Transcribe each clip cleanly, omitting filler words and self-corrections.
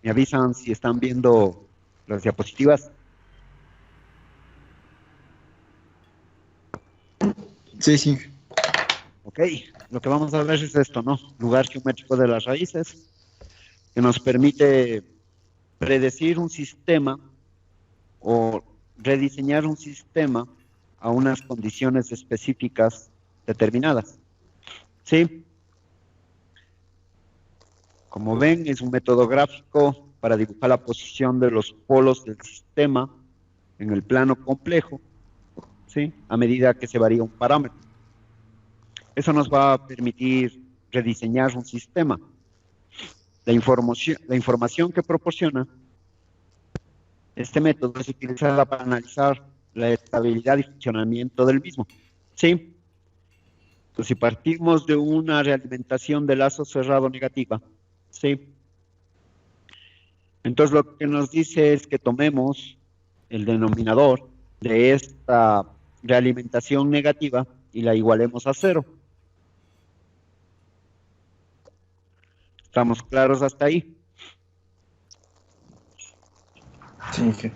Me avisan si están viendo las diapositivas. Sí, sí. Ok, lo que vamos a ver es esto, ¿no? Lugar geométrico de las raíces, que nos permite predecir un sistema o rediseñar un sistema a unas condiciones específicas determinadas. ¿Sí? Como ven, es un método gráfico para dibujar la posición de los polos del sistema en el plano complejo, ¿sí? A medida que se varía un parámetro. Eso nos va a permitir rediseñar un sistema. La información que proporciona este método es utilizada para analizar la estabilidad y funcionamiento del mismo. ¿Sí? Entonces, si partimos de una realimentación de lazo cerrado negativa, ¿sí? Entonces, lo que nos dice es que tomemos el denominador de esta realimentación negativa y la igualemos a cero. ¿Estamos claros hasta ahí? Sí, sí.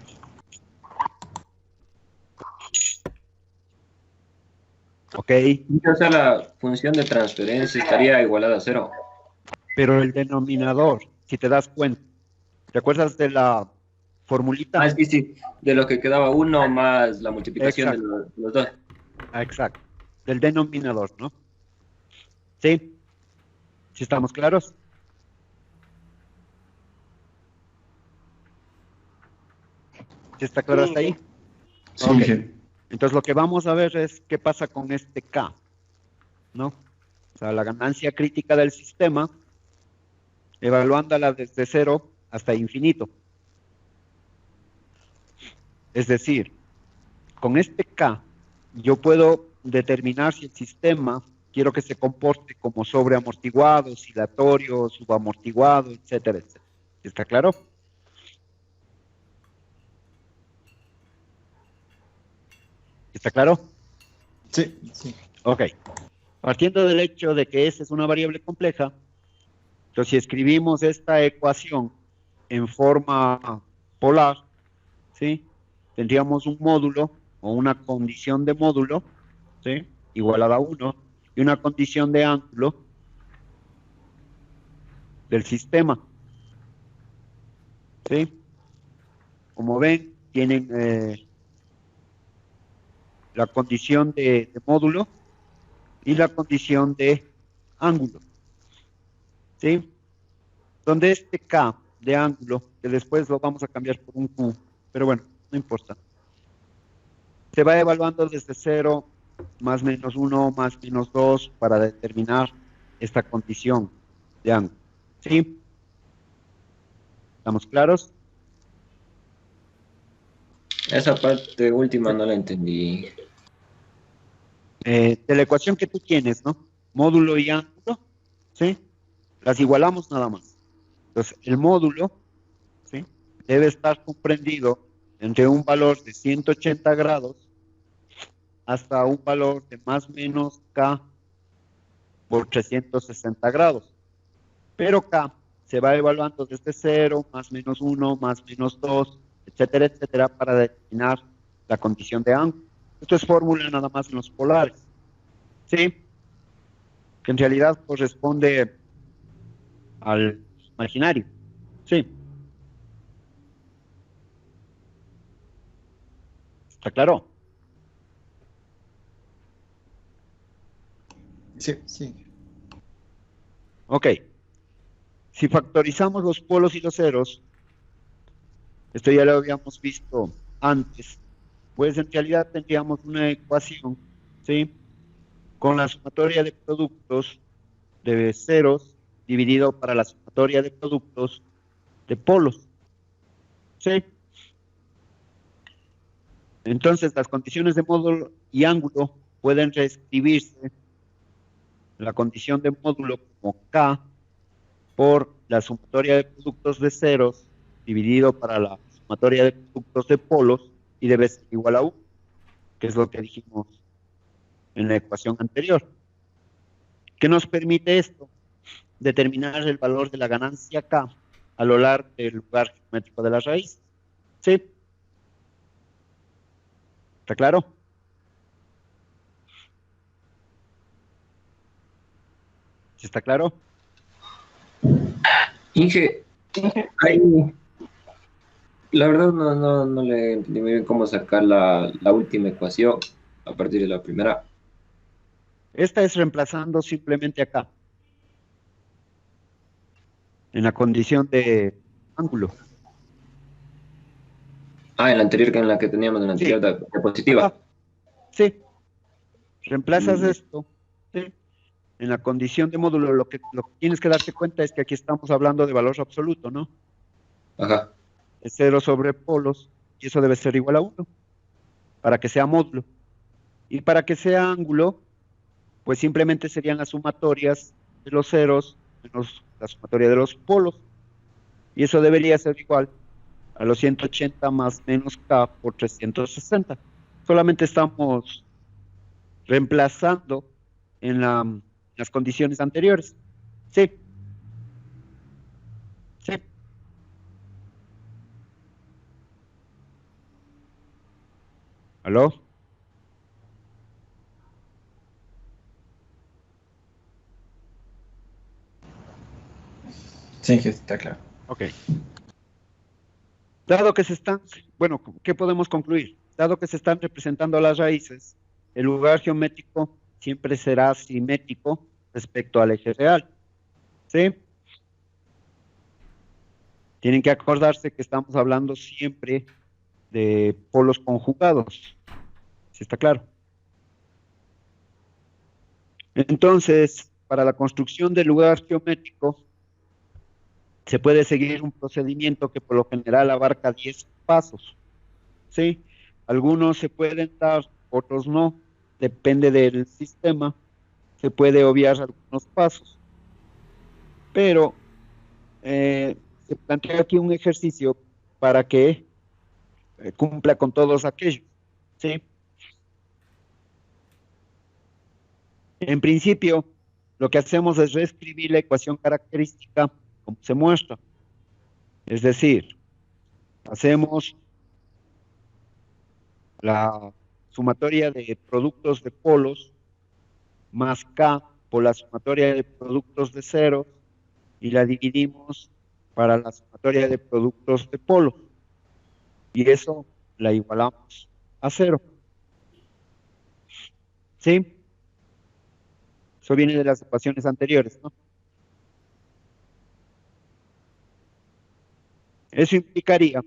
Ok, O sea, la función de transferencia estaría igualada a cero. pero el denominador, si te das cuenta, ¿te acuerdas de la formulita? Ah, sí, sí, de lo que quedaba uno más la multiplicación de Exacto, los dos. exacto, del denominador, ¿no? ¿Sí? ¿Sí estamos claros? ¿Sí está claro hasta ahí? Ok, Sí, sí. entonces lo que vamos a ver es qué pasa con este K, ¿no? O sea, la ganancia crítica del sistema, evaluándola desde cero hasta infinito. Es decir, con este K, yo puedo determinar si el sistema quiero que se comporte como sobreamortiguado, oscilatorio, subamortiguado, etcétera, etcétera. ¿Está claro? ¿Está claro? Sí, sí. Ok. Partiendo del hecho de que S es una variable compleja, entonces si escribimos esta ecuación en forma polar, ¿sí? Tendríamos un módulo o una condición de módulo, ¿sí? Igualada a 1 y una condición de ángulo del sistema, ¿sí? Como ven, tienen la condición de módulo y la condición de ángulo, ¿sí? Donde este K de ángulo, que después lo vamos a cambiar por un Q, pero bueno, no importa, se va evaluando desde cero, más menos uno, más menos 2, para determinar esta condición de ángulo, ¿sí? ¿Estamos claros? Esa parte última Sí. no la entendí. De la ecuación que tú tienes, ¿no? Módulo y ángulo, ¿sí? Las igualamos nada más. Entonces, el módulo, ¿sí? Debe estar comprendido entre un valor de 180 grados hasta un valor de más o menos K por 360 grados. Pero K se va evaluando desde cero, más menos uno, más menos 2, etcétera, etcétera, para determinar la condición de ángulo. Esto es fórmula nada más en los polares, ¿sí? Que en realidad corresponde al imaginario, ¿sí? ¿Está claro? Sí, sí. Ok. Si factorizamos los polos y los ceros, esto ya lo habíamos visto antes, pues en realidad tendríamos una ecuación, ¿sí? Con la sumatoria de productos de ceros dividido para la sumatoria de productos de polos, ¿sí? Entonces, las condiciones de módulo y ángulo pueden reescribirse la condición de módulo como K por la sumatoria de productos de ceros dividido para la sumatoria de productos de polos y debe ser igual a 1, que es lo que dijimos en la ecuación anterior. ¿Qué nos permite esto? Determinar el valor de la ganancia K a lo largo del lugar geométrico de la raíz. ¿Sí? ¿Está claro? ¿Sí está claro? Inge, hay, la verdad no le entendí muy bien cómo sacar la última ecuación a partir de la primera. Esta es reemplazando simplemente acá, en la condición de ángulo. Ah, en la anterior, que en la que teníamos en la anterior Sí, de positiva. ajá, sí. Reemplazas Mm, esto, ¿sí? En la condición de módulo, lo que tienes que darte cuenta es que aquí estamos hablando de valor absoluto, ¿no? ajá. Es 0 sobre polos, y eso debe ser igual a 1 para que sea módulo. Y para que sea ángulo, pues simplemente serían las sumatorias de los ceros menos la sumatoria de los polos. Y eso debería ser igual a los 180 más menos k por 360. Solamente estamos reemplazando en las condiciones anteriores. Sí, sí. ¿Aló? Sí, que está claro. Ok. Dado que se están, bueno, ¿qué podemos concluir? Dado que se están representando las raíces, el lugar geométrico siempre será simétrico respecto al eje real. ¿Sí? Tienen que acordarse que estamos hablando siempre de polos conjugados. ¿Sí está claro? Entonces, para la construcción del lugar geométrico, se puede seguir un procedimiento que por lo general abarca 10 pasos. ¿Sí? Algunos se pueden dar, otros no. Depende del sistema. Se puede obviar algunos pasos. Pero se plantea aquí un ejercicio para que cumpla con todos aquellos. ¿Sí? En principio, lo que hacemos es reescribir la ecuación característica como se muestra. Es decir, hacemos la sumatoria de productos de polos más K por la sumatoria de productos de ceros y la dividimos para la sumatoria de productos de polos. Y eso la igualamos a 0. ¿Sí? Eso viene de las ecuaciones anteriores, ¿no? Eso implicaría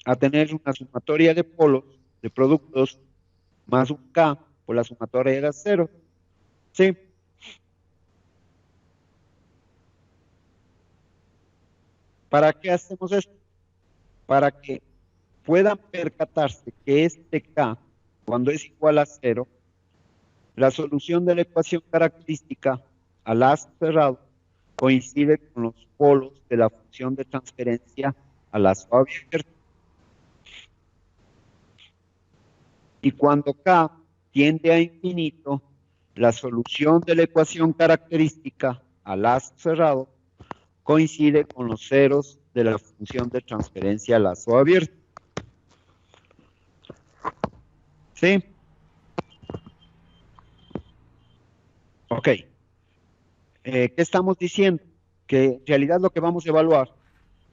a tener una sumatoria de polos de productos más un K por la sumatoria de las ceros. ¿Sí? ¿Para qué hacemos esto? Para que puedan percatarse que este K, cuando es igual a 0, la solución de la ecuación característica al lazo cerrado coincide con los polos de la función de transferencia al lazo abierto. Y cuando K tiende a infinito, la solución de la ecuación característica al lazo cerrado coincide con los ceros de la función de transferencia al lazo abierto. ¿Sí? Ok. ¿Qué estamos diciendo? Que en realidad lo que vamos a evaluar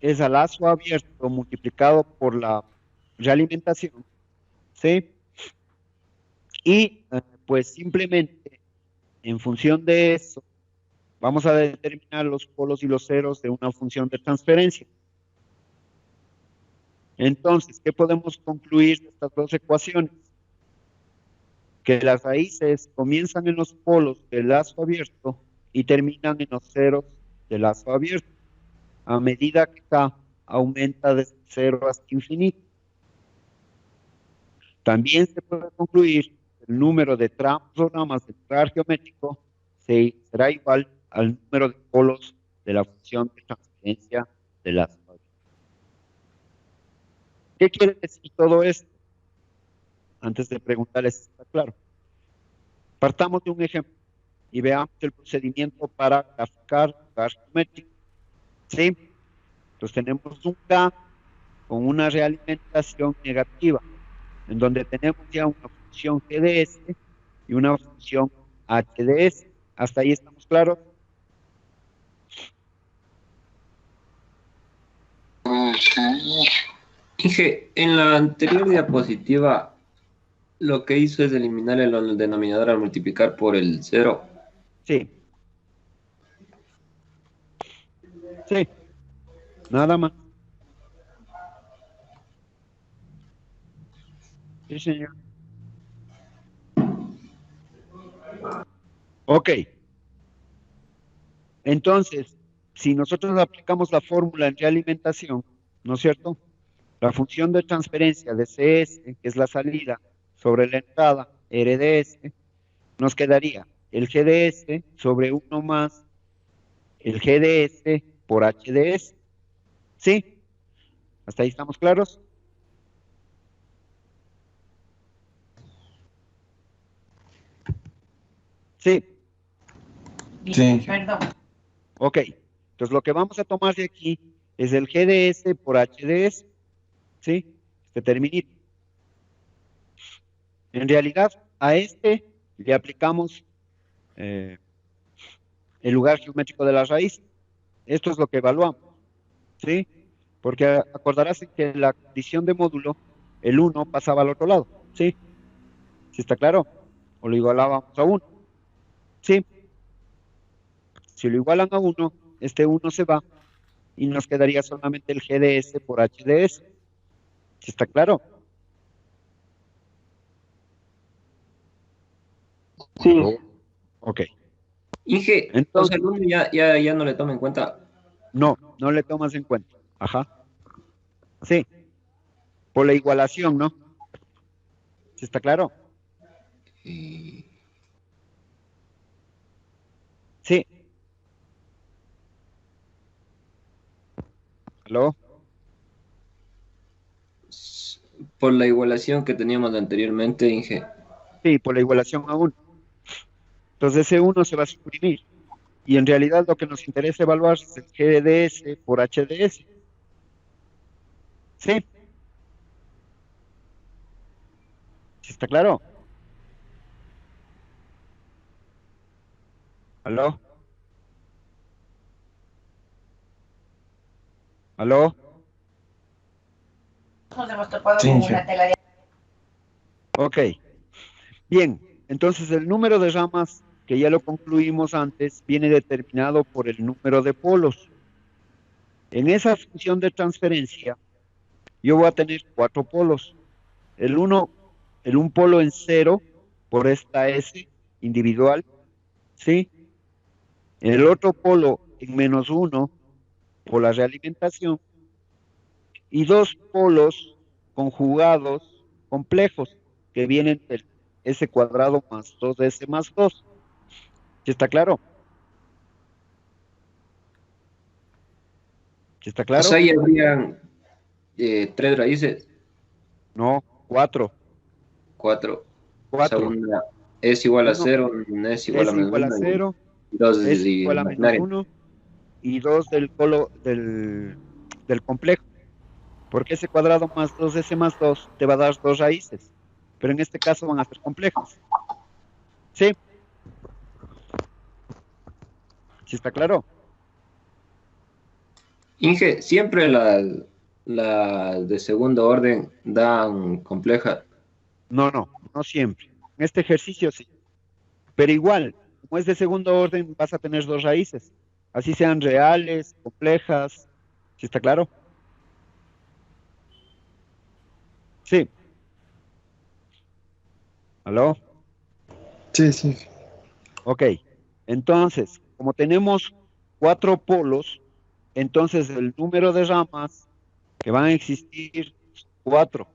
es al lazo abierto multiplicado por la realimentación, ¿sí? Y pues simplemente en función de eso vamos a determinar los polos y los ceros de una función de transferencia. Entonces, ¿qué podemos concluir de estas dos ecuaciones? Que las raíces comienzan en los polos del lazo abierto y terminan en los ceros del lazo abierto, a medida que K aumenta de 0 hasta infinito. También se puede concluir que el número de tramos o ramas del lugar geométrico será igual al número de polos de la función de transferencia de las raíces. ¿Qué quiere decir todo esto? Antes de preguntarles si está claro. Partamos de un ejemplo y veamos el procedimiento para graficar lugar geométrico. ¿Sí? Entonces tenemos un K con una realimentación negativa, en donde tenemos ya una función G de S y una función H de S. ¿Hasta ahí estamos claros? Dije, en la anterior diapositiva, lo que hizo es eliminar el denominador al multiplicar por el cero. Sí. Sí, nada más. Sí, señor. Ok. Entonces, si nosotros aplicamos la fórmula en realimentación, ¿no es cierto? La función de transferencia de CS, que es la salida, sobre la entrada, R de S, nos quedaría el G de S sobre 1 más el G de S por H de S. ¿Sí? ¿Hasta ahí estamos claros? Sí. Sí. Ok. Entonces lo que vamos a tomar de aquí es el G de S por H de S. ¿Sí? Este terminito. En realidad, a este le aplicamos el lugar geométrico de la raíz. Esto es lo que evaluamos, ¿sí? Porque acordarás que la condición de módulo, el 1 pasaba al otro lado, ¿sí? ¿Sí está claro? O lo igualábamos a 1, ¿sí? Si lo igualan a 1, este 1 se va y nos quedaría solamente el GDS por HDS. ¿Sí está claro? Sí. ¿Aló? Ok. Inge, o sea, Entonces, el uno ya no le toma en cuenta. no le tomas en cuenta. Ajá. Sí, por la igualación, ¿no? ¿Sí está claro? Eh, Sí. ¿Aló? por la igualación que teníamos anteriormente, Inge. Sí, por la igualación a 1. Entonces ese 1 se va a suprimir. Y en realidad lo que nos interesa evaluar es el GDS por HDS. ¿Sí? ¿Sí está claro? ¿Aló? ¿Aló? Nos hemos topado Sí, con Inge. una tela de... Ok. Bien. Entonces el número de ramas, que ya lo concluimos antes, viene determinado por el número de polos. En esa función de transferencia, yo voy a tener 4 polos. El uno, un polo en cero por esta S individual, ¿sí? El otro polo en -1 por la realimentación y 2 polos conjugados complejos que vienen del S cuadrado más 2S más 2. ¿Sí está claro? ¿Sí está O sea, claro? ahí habrían tres raíces, No, 4. cuatro. O sea, 4. una es igual a Uno cero, una es igual a S menos igual a uno y 0, dos es S igual a imaginaria. -1 y 2 del polo del complejo. Porque ese cuadrado más 2S más 2 te va a dar 2 raíces. Pero en este caso van a ser complejas. ¿Sí? ¿Sí está claro? Inge, siempre las de segundo orden dan compleja. No siempre. En este ejercicio sí. Pero igual, como es de segundo orden, vas a tener 2 raíces. Así sean reales, complejas. ¿Sí está claro? Sí. ¿Aló? Sí, sí. Ok. Entonces, como tenemos 4 polos, entonces el número de ramas que van a existir, 4.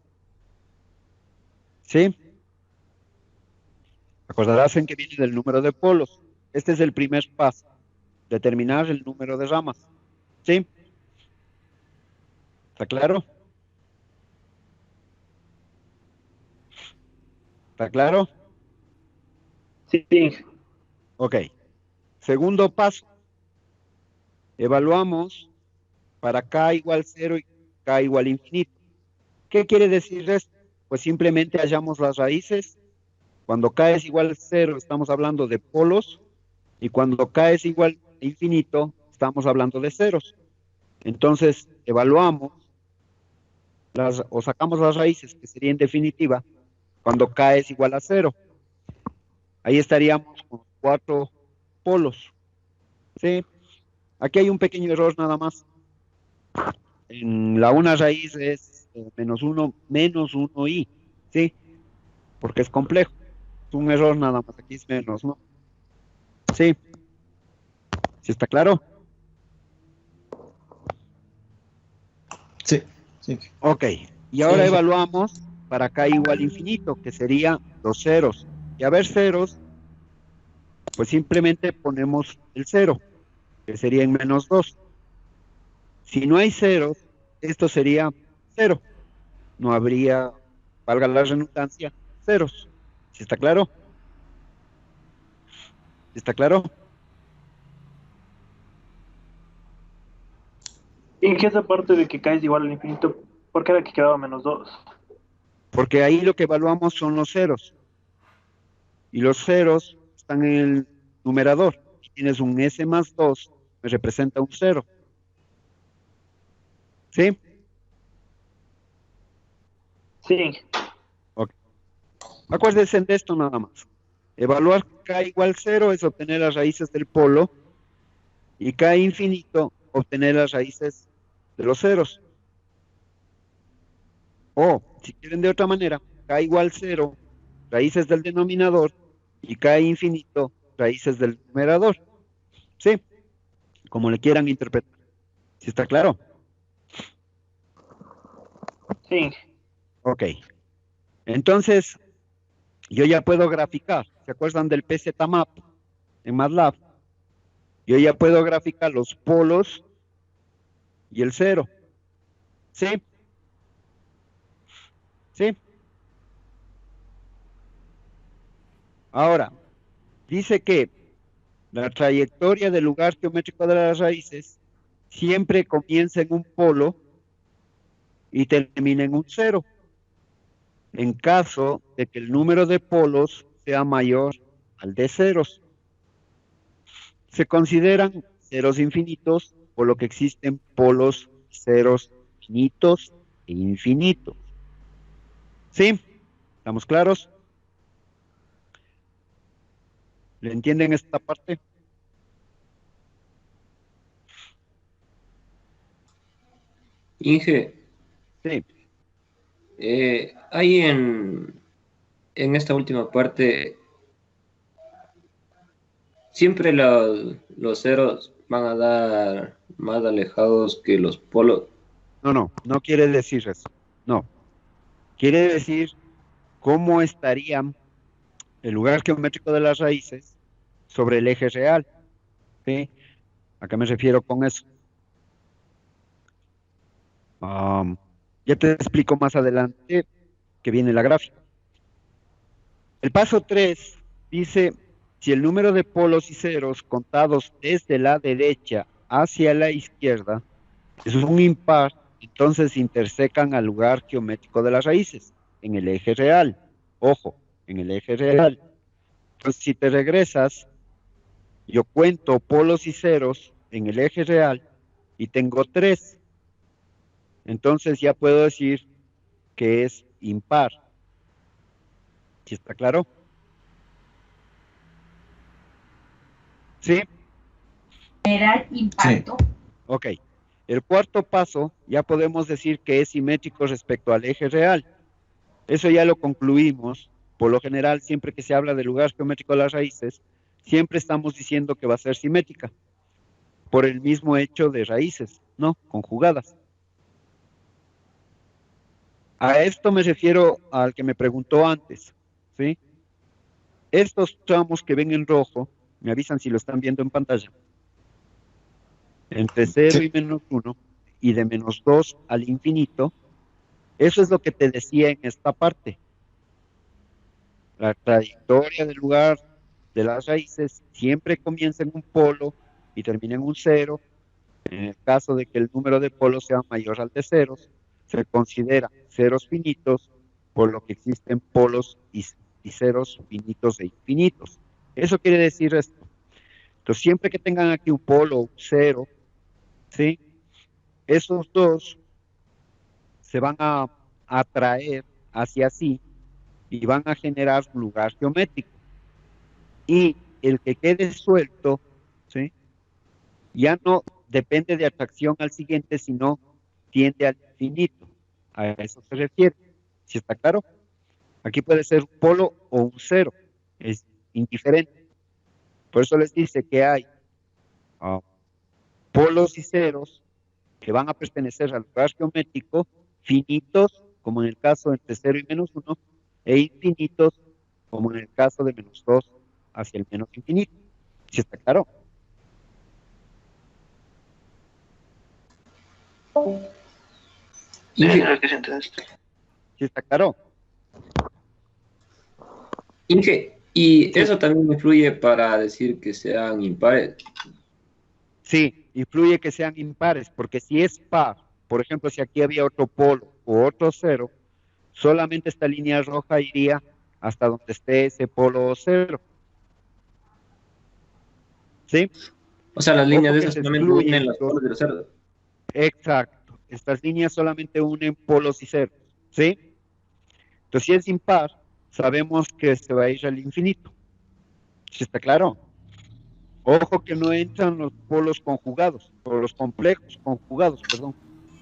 ¿Sí? Acordarás en que viene del número de polos. Este es el primer paso, determinar el número de ramas. ¿Sí? ¿Está claro? ¿Está claro? Sí, Inge. Ok. Segundo paso, evaluamos para k igual 0 y k igual infinito. ¿Qué quiere decir esto? Pues simplemente hallamos las raíces. Cuando k es igual a 0, estamos hablando de polos, y cuando k es igual a infinito, estamos hablando de ceros. Entonces, evaluamos o sacamos las raíces, que sería en definitiva, cuando k es igual a 0. Ahí estaríamos con 4 polos. ¿Sí? Aquí hay un pequeño error nada más. En la una raíz es menos 1i, ¿sí? Porque es complejo. Es un error nada más. Aquí es menos, ¿no? Sí. ¿Sí está claro? Sí, sí. Ok. Y ahora evaluamos para k igual infinito, que sería los ceros. Y a ver ceros, pues simplemente ponemos el 0, que sería en menos 2. Si no hay ceros, esto sería 0. No habría, valga la redundancia, ceros. ¿Sí está claro? ¿Sí está claro? ¿Y qué es esa parte de que k es igual al infinito? ¿Por qué era que quedaba -2? Porque ahí lo que evaluamos son los ceros. Y los ceros están en el numerador. Si tienes un s más 2, me representa un 0. ¿Sí? Sí. Ok. Acuérdense de esto nada más. Evaluar k igual 0 es obtener las raíces del polo, y k infinito obtener las raíces de los ceros. O, si quieren de otra manera, k igual 0, raíces del denominador, y k infinito, raíces del numerador. ¿Sí? Como le quieran interpretar. ¿Sí está claro? Sí. Ok. Entonces, yo ya puedo graficar. ¿Se acuerdan del PZMap en MATLAB? Yo ya puedo graficar los polos y el 0. ¿Sí? ¿Sí? Ahora, dice que la trayectoria del lugar geométrico de las raíces siempre comienza en un polo y termina en un 0, en caso de que el número de polos sea mayor al de ceros. Se consideran ceros infinitos, por lo que existen polos ceros finitos e infinitos. ¿Sí? ¿Estamos claros? ¿Le entienden esta parte? Inge, Sí. ahí en esta última parte, siempre los ceros van a dar más alejados que los polos. No quiere decir eso. No. Quiere decir cómo estaría el lugar geométrico de las raíces sobre el eje real. ¿Sí? ¿A qué me refiero con eso? Am, ya te explico más adelante que viene la gráfica. El paso 3 dice, si el número de polos y ceros contados desde la derecha hacia la izquierda es un impar, entonces intersecan al lugar geométrico de las raíces, en el eje real. Ojo, en el eje real. Entonces, si te regresas, yo cuento polos y ceros en el eje real y tengo 3. Entonces ya puedo decir que es impar. ¿Sí está claro? ¿Sí? Generar impacto. Ok. El cuarto paso ya podemos decir que es simétrico respecto al eje real. Eso ya lo concluimos. Por lo general, siempre que se habla del lugar geométrico de las raíces, siempre estamos diciendo que va a ser simétrica, por el mismo hecho de raíces, ¿no? Conjugadas. A esto me refiero al que me preguntó antes, ¿sí? Estos tramos que ven en rojo, me avisan si lo están viendo en pantalla, entre 0 Sí. y -1, y de -2 al infinito, eso es lo que te decía en esta parte. La trayectoria del lugar de las raíces siempre comienza en un polo y termina en un 0, En el caso de que el número de polos sea mayor al de ceros, se considera ceros finitos, por lo que existen polos y ceros finitos e infinitos. Eso quiere decir esto. Entonces, siempre que tengan aquí un polo o un cero, ¿sí? Esos dos se van a atraer hacia sí y van a generar un lugar geométrico. Y el que quede suelto, ¿sí? Ya no depende de atracción al siguiente, sino tiende al infinito. A eso se refiere. ¿Sí está claro? Aquí puede ser un polo o un cero. Es indiferente. Por eso les dice que hay ah, polos y ceros que van a pertenecer al lugar geométrico, finitos, como en el caso entre cero y menos uno, e infinitos, como en el caso de menos 2 hacia el menos infinito. ¿Sí está claro? Inge, ¿Sí está claro? Inge, y eso también influye para decir que sean impares. Sí, influye que sean impares, porque si es par, por ejemplo, si aquí había otro polo o otro cero, solamente esta línea roja iría hasta donde esté ese polo o cero. ¿Sí? O sea, las líneas Ojo de que esas se solamente unen excluyen los los... polos de los cerdos. Exacto. Estas líneas solamente unen polos y ceros. ¿Sí? Entonces, si es impar, sabemos que se va a ir al infinito. ¿Sí está claro? Ojo que no entran los polos conjugados, o los complejos conjugados, perdón.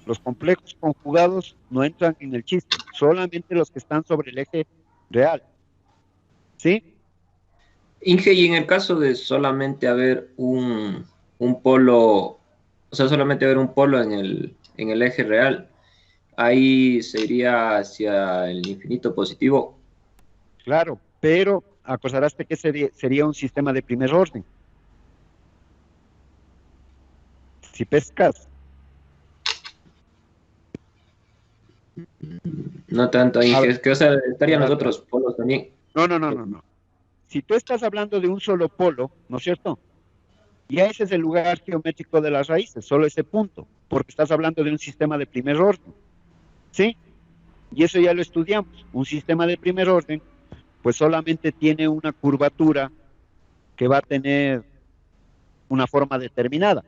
Los complejos conjugados no entran en el chiste, solamente los que están sobre el eje real. ¿Sí? Inge, y en el caso de solamente haber un polo, o sea, solamente haber un polo en el eje real, ahí se iría hacia el infinito positivo. Claro, pero acordarás que sería un sistema de primer orden. Si pescas, No tanto, a Inge, ver, es que, o sea, estarían los trata. otros polos también. No, no, no, no, no. Si tú estás hablando de un solo polo, ¿no es cierto? Ya ese es el lugar geométrico de las raíces, solo ese punto, porque estás hablando de un sistema de primer orden, ¿sí? Y eso ya lo estudiamos. Un sistema de primer orden, pues solamente tiene una curvatura que va a tener una forma determinada,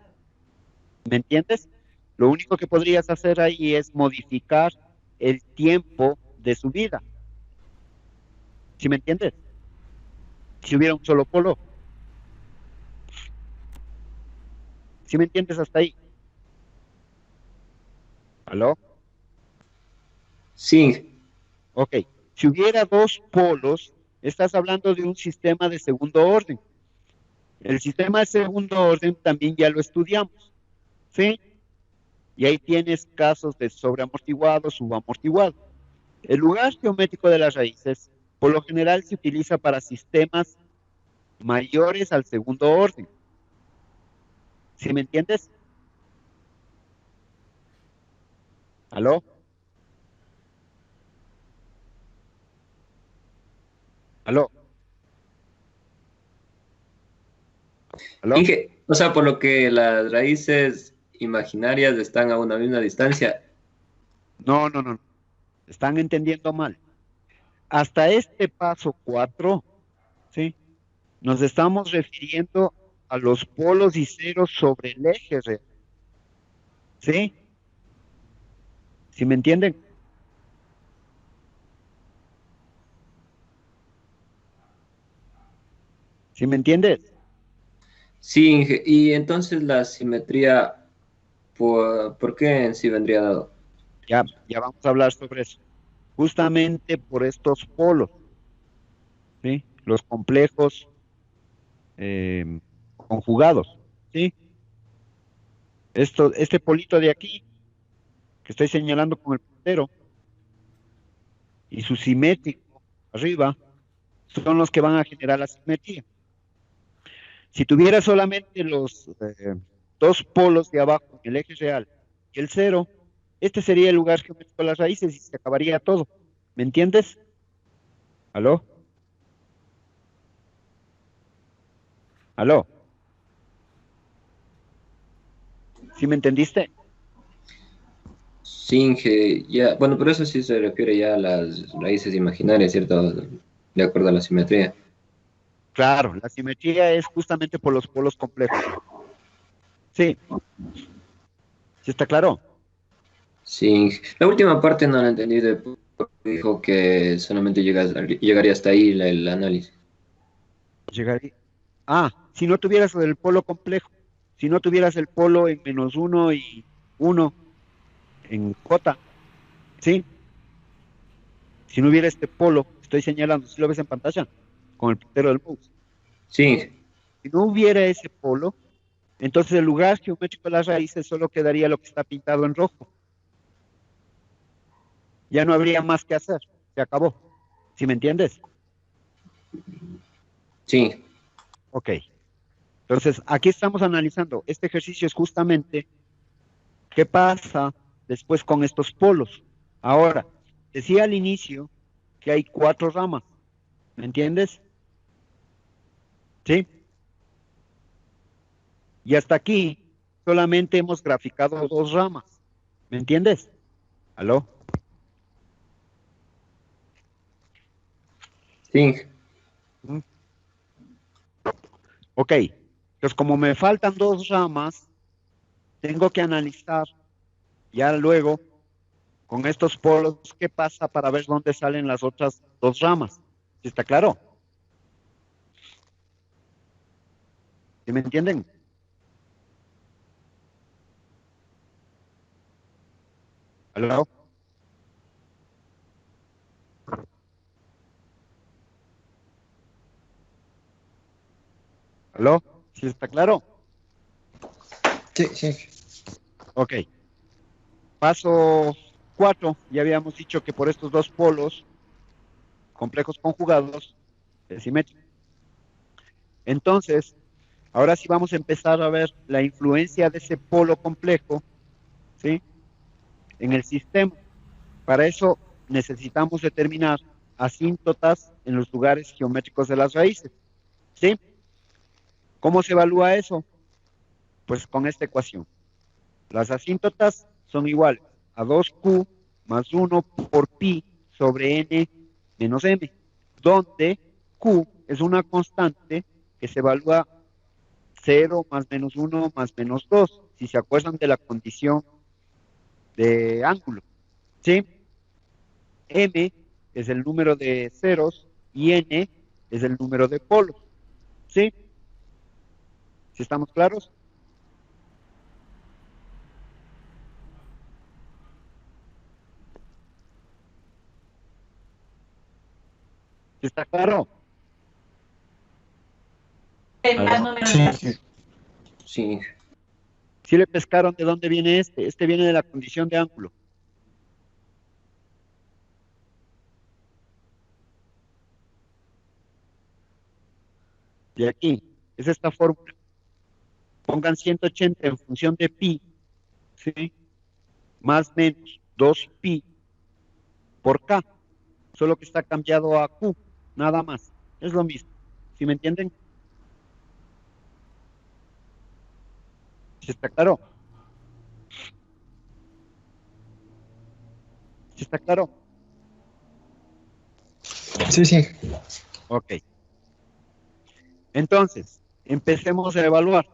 ¿me entiendes? Lo único que podrías hacer ahí es modificar el tiempo de su vida, ¿sí me entiendes? Si hubiera un solo polo, ¿sí me entiendes hasta ahí? ¿Aló? Sí, Ok. Si hubiera dos polos, estás hablando de un sistema de segundo orden. El sistema de segundo orden también ya lo estudiamos, ¿sí? Y ahí tienes casos de sobreamortiguado, subamortiguado. El lugar geométrico de las raíces, por lo general, se utiliza para sistemas mayores al segundo orden. ¿Sí me entiendes? ¿Aló? ¿Aló? ¿Aló? Inge, o sea, por lo que las raíces imaginarias están a una misma distancia. No, no, no, no. Están entendiendo mal. Hasta este paso 4, ¿sí? Nos estamos refiriendo a los polos y ceros sobre el eje real. ¿Sí? ¿Sí me entienden? ¿Sí me entiendes? Sí, Inge, y entonces la simetría, ¿por qué en sí vendría dado? Ya vamos a hablar sobre eso. Justamente por estos polos, ¿sí? Los complejos conjugados, ¿sí? Este polito de aquí, que estoy señalando con el puntero, y su simétrico arriba, son los que van a generar la simetría. Si tuviera solamente los dos polos de abajo en el eje real y el cero, este sería el lugar geométrico de las raíces y se acabaría todo. ¿Me entiendes? ¿Aló? ¿Aló? ¿Sí me entendiste? Sin que ya, bueno, pero eso sí se refiere ya a las raíces imaginarias, ¿cierto? De acuerdo a la simetría. Claro, la simetría es justamente por los polos complejos. Sí, ¿sí está claro? Sin, la última parte no la entendí, dijo que solamente llegaría hasta ahí el análisis. Llegaría. Ah, si no tuvieras el polo complejo, si no tuvieras el polo en -1 y 1 en J, ¿sí? Si no hubiera este polo, estoy señalando, si lo ves en pantalla, con el puntero del mouse. Sí, Si no hubiera ese polo, entonces el lugar geométrico de las raíces solo quedaría lo que está pintado en rojo. Ya no habría más que hacer, se acabó. ¿Sí me entiendes? sí, Ok. Entonces, aquí estamos analizando. Este ejercicio es justamente qué pasa después con estos polos. Ahora, decía al inicio que hay 4 ramas. ¿Me entiendes? Sí. Y hasta aquí solamente hemos graficado 2 ramas. ¿Me entiendes? ¿Aló? sí, Mm. Ok. Entonces, como me faltan 2 ramas, tengo que analizar ya luego con estos polos qué pasa para ver dónde salen las otras 2 ramas. ¿Sí está claro? ¿Sí me entienden? ¿Aló? ¿Aló? ¿Sí está claro? Sí, sí. Ok. Paso 4. Ya habíamos dicho que por estos 2 polos complejos conjugados es simétrico. Entonces, ahora sí vamos a empezar a ver la influencia de ese polo complejo, ¿sí? En el sistema. Para eso necesitamos determinar asíntotas en los lugares geométricos de las raíces, ¿sí? ¿Cómo se evalúa eso? Pues con esta ecuación. Las asíntotas son iguales a 2q más 1 por pi sobre n menos m, donde q es una constante que se evalúa 0 más -1 más -2, si se acuerdan de la condición de ángulo, ¿sí? M es el número de ceros y n es el número de polos, ¿sí? ¿Sí estamos claros? ¿Sí está claro? Más ¿Aló? números. Sí, sí. sí. ¿Sí le pescaron de dónde viene este? Este viene de la condición de ángulo. De aquí, es esta fórmula. Pongan 180 en función de pi, ¿sí? Más menos 2pi por k, solo que está cambiado a q, nada más. Es lo mismo. ¿Sí me entienden? ¿Sí está claro? ¿Sí está claro? Sí, sí. Ok. Entonces, empecemos a evaluar.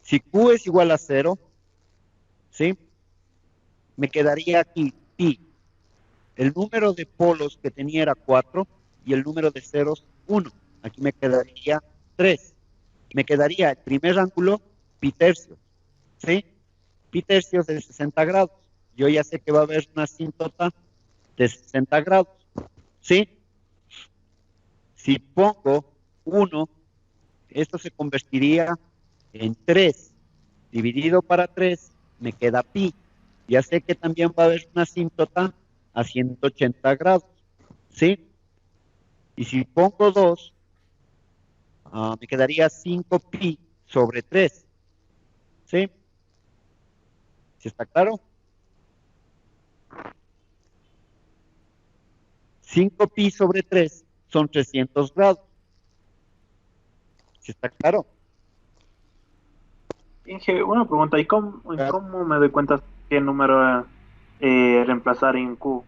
Si q es igual a 0, ¿sí? Me quedaría aquí pi. El número de polos que tenía era 4 y el número de ceros 1. Aquí me quedaría 3. Me quedaría el primer ángulo pi tercios, ¿sí? Pi tercios de 60 grados. Yo ya sé que va a haber una asíntota de 60 grados, ¿sí? Si pongo 1, esto se convertiría en 3 dividido para 3, me queda pi. Ya sé que también va a haber una asíntota a 180 grados, ¿sí? Y si pongo 2, me quedaría 5 pi sobre 3, ¿sí? ¿Sí está claro? 5 pi sobre 3 son 300 grados, ¿sí está claro? Inge, una pregunta, ¿y cómo me doy cuenta qué número reemplazar en Q?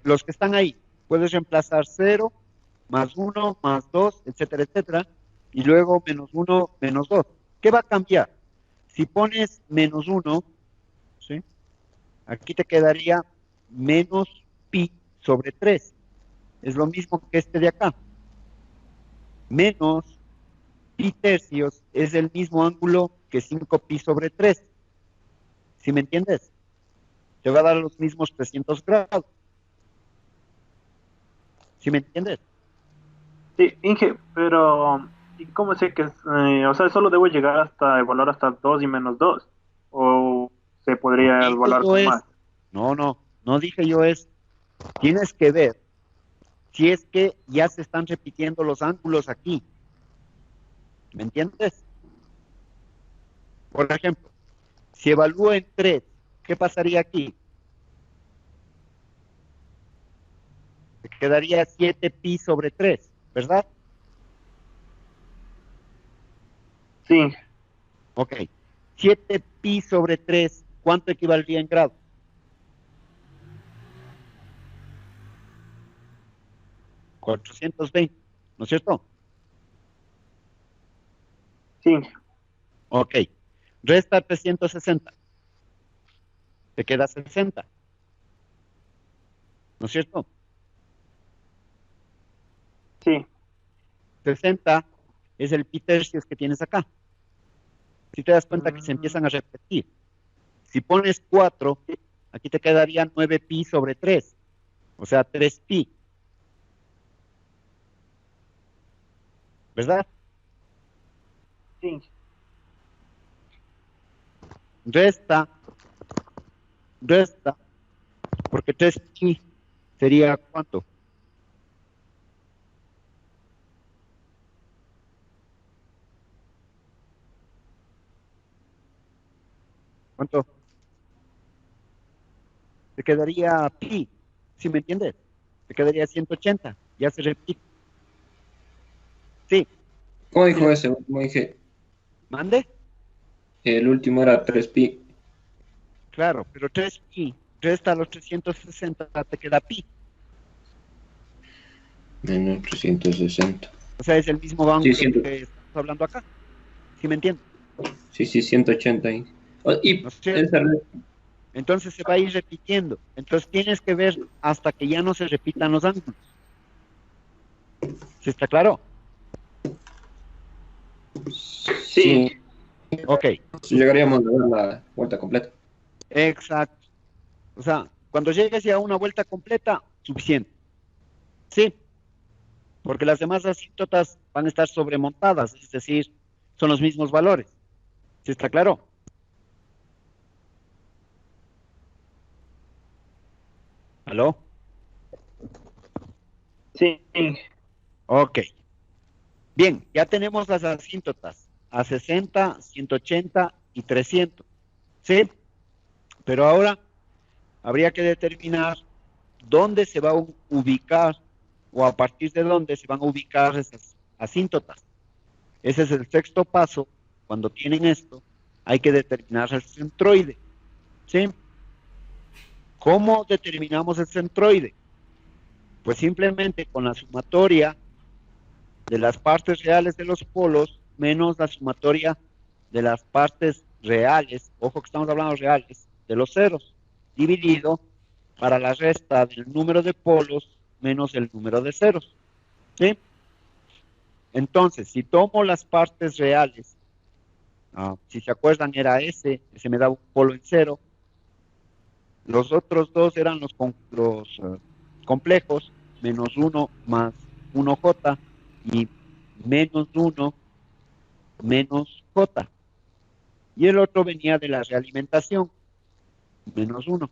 Los que están ahí, puedes reemplazar cero, más uno, más 2, etcétera, etcétera, y luego menos uno, menos 2. ¿Qué va a cambiar? Si pones menos uno, ¿sí? Aquí te quedaría menos pi sobre 3. Es lo mismo que este de acá. Menos pi tercios es el mismo ángulo que 5 pi sobre 3. ¿Sí me entiendes? Te va a dar los mismos 300 grados. ¿Sí me entiendes? Sí, Inge, pero ¿y cómo sé que o sea, solo debo llegar hasta evaluar hasta 2 y menos 2? ¿O se No podría dije evaluar yo con es, más? no dije yo es. Tienes que ver si es que ya se están repitiendo los ángulos aquí. ¿Me entiendes? Por ejemplo, si evalúo en 3, ¿qué pasaría aquí? Te quedaría 7 pi sobre 3, ¿verdad? Sí, Ok. 7 pi sobre 3, ¿cuánto equivaldría en grados? 420, ¿no es cierto? sí, Ok. Resta 360, te queda 60, ¿no es cierto? sí. 60 es el pi tercios que tienes acá. Si te das cuenta que se Mm, empiezan a repetir. Si pones 4, aquí te quedaría 9 pi sobre 3, o sea, 3 pi, ¿verdad? sí. Resta, resta, porque 3 pi sería ¿cuánto? ¿Cuánto? Te quedaría pi, ¿sí me entiendes? Te quedaría 180, ya se repite. Sí, ¿Cómo sí, dijo ese último? Dije, mande, el último era 3pi claro, pero 3 pi, resta los 360, te queda pi. menos 360. O sea, es el mismo Sí, ángulo 100, que estamos hablando acá, ¿sí me entiendes? sí, sí, 180 ahí. ¿No Y es cierto? esa, Entonces se va a ir repitiendo. Entonces tienes que ver hasta que ya no se repitan los ángulos. ¿Sí está claro? Sí, sí, Ok, llegaríamos a dar la vuelta completa. exacto. O sea, cuando llegues ya a una vuelta completa, suficiente. Sí, porque las demás asíntotas van a estar sobremontadas, es decir, son los mismos valores. ¿Sí está claro? ¿Aló? sí. Ok. Bien, ya tenemos las asíntotas a 60, 180 y 300. ¿Sí? Pero ahora habría que determinar dónde se va a ubicar o a partir de dónde se van a ubicar esas asíntotas. Ese es el sexto paso. Cuando tienen esto, hay que determinar el centroide. ¿Sí? ¿Cómo determinamos el centroide? Pues simplemente con la sumatoria de las partes reales de los polos menos la sumatoria de las partes reales, ojo que estamos hablando reales, de los ceros, dividido para la resta del número de polos menos el número de ceros. ¿Sí? Entonces, si tomo las partes reales, si se acuerdan era ese me da un polo en cero, los otros dos eran los complejos, menos uno más 1j y menos uno menos j. Y el otro venía de la realimentación, menos uno,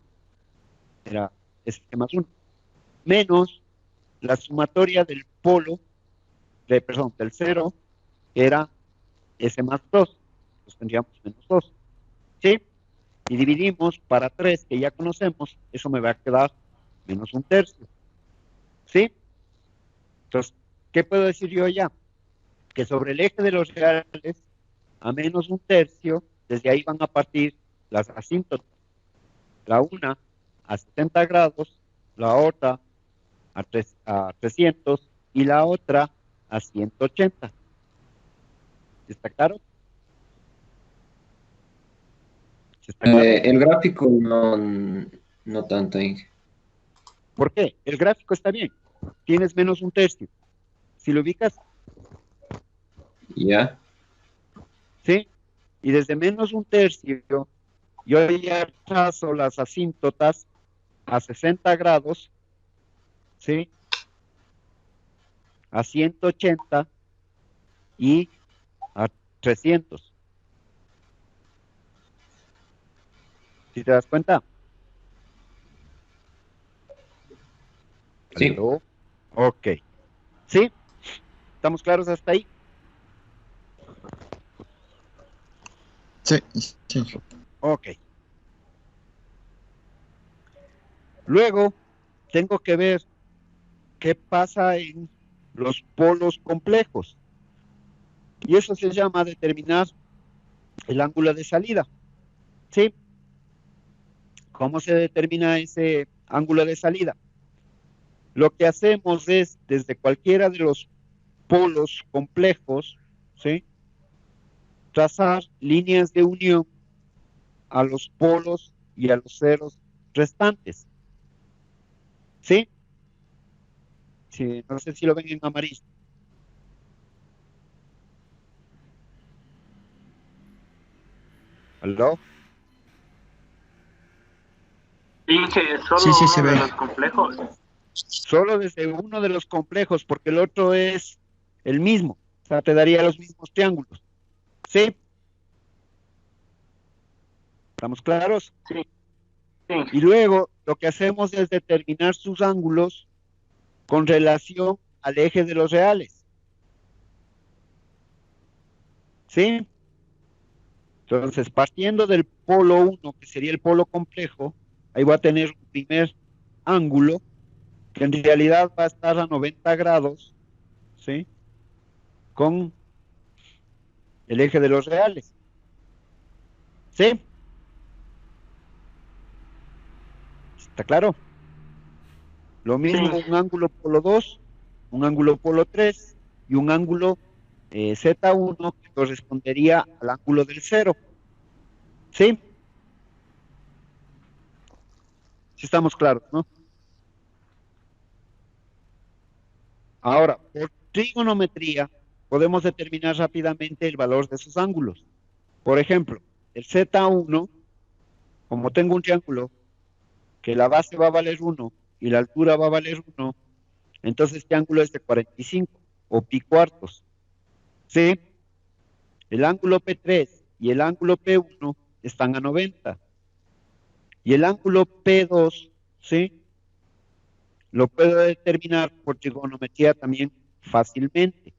era S más uno, menos la sumatoria del polo, perdón, del cero, era S más 2, pues tendríamos menos 2, ¿sí? Y dividimos para 3 que ya conocemos, eso me va a quedar menos un tercio, ¿sí? Entonces, ¿qué puedo decir yo ya? Que sobre el eje de los reales a menos un tercio, desde ahí van a partir las asíntotas. La una a 70 grados, la otra a 300 y la otra a 180. ¿Está claro? ¿Sí está claro? El gráfico no tanto, Inge. ¿Por qué? El gráfico está bien. Tienes menos un tercio. Si lo ubicas, Ya, ¿sí? Y desde menos un tercio, yo ya trazo las asíntotas a 60 grados, ¿sí? A 180 y a 300. ¿Sí te das cuenta? sí, ¿Aló? Ok. ¿Sí? ¿Estamos claros hasta ahí? Sí, sí. Ok. Luego, tengo que ver qué pasa en los polos complejos. Y eso se llama determinar el ángulo de salida. ¿Sí? ¿Cómo se determina ese ángulo de salida? Lo que hacemos es, desde cualquiera de los polos complejos, ¿sí? Trazar líneas de unión a los polos y a los ceros restantes. ¿Sí? Sí, no sé si lo ven en amarillo. ¿Aló? Inge, es Sí, solo sí, se uno de ve. los complejos. Solo desde uno de los complejos, porque el otro es el mismo. O sea, te daría los mismos triángulos. ¿Sí? ¿Estamos claros? Sí, sí. Y luego lo que hacemos es determinar sus ángulos con relación al eje de los reales. ¿Sí? Entonces, partiendo del polo 1, que sería el polo complejo, ahí va a tener un primer ángulo que en realidad va a estar a 90 grados, ¿sí? Con el eje de los reales. ¿Sí? ¿Está claro? Lo mismo Sí. un ángulo polo 2, un ángulo polo 3 y un ángulo Z1 que correspondería al ángulo del cero. ¿Sí? Sí estamos claros, ¿no? Ahora, por trigonometría, podemos determinar rápidamente el valor de esos ángulos. Por ejemplo, el Z1, como tengo un triángulo que la base va a valer 1 y la altura va a valer 1, entonces este ángulo es de 45 o pi cuartos. ¿Sí? El ángulo P3 y el ángulo P1 están a 90. Y el ángulo P2, ¿sí? Lo puedo determinar por trigonometría también fácilmente.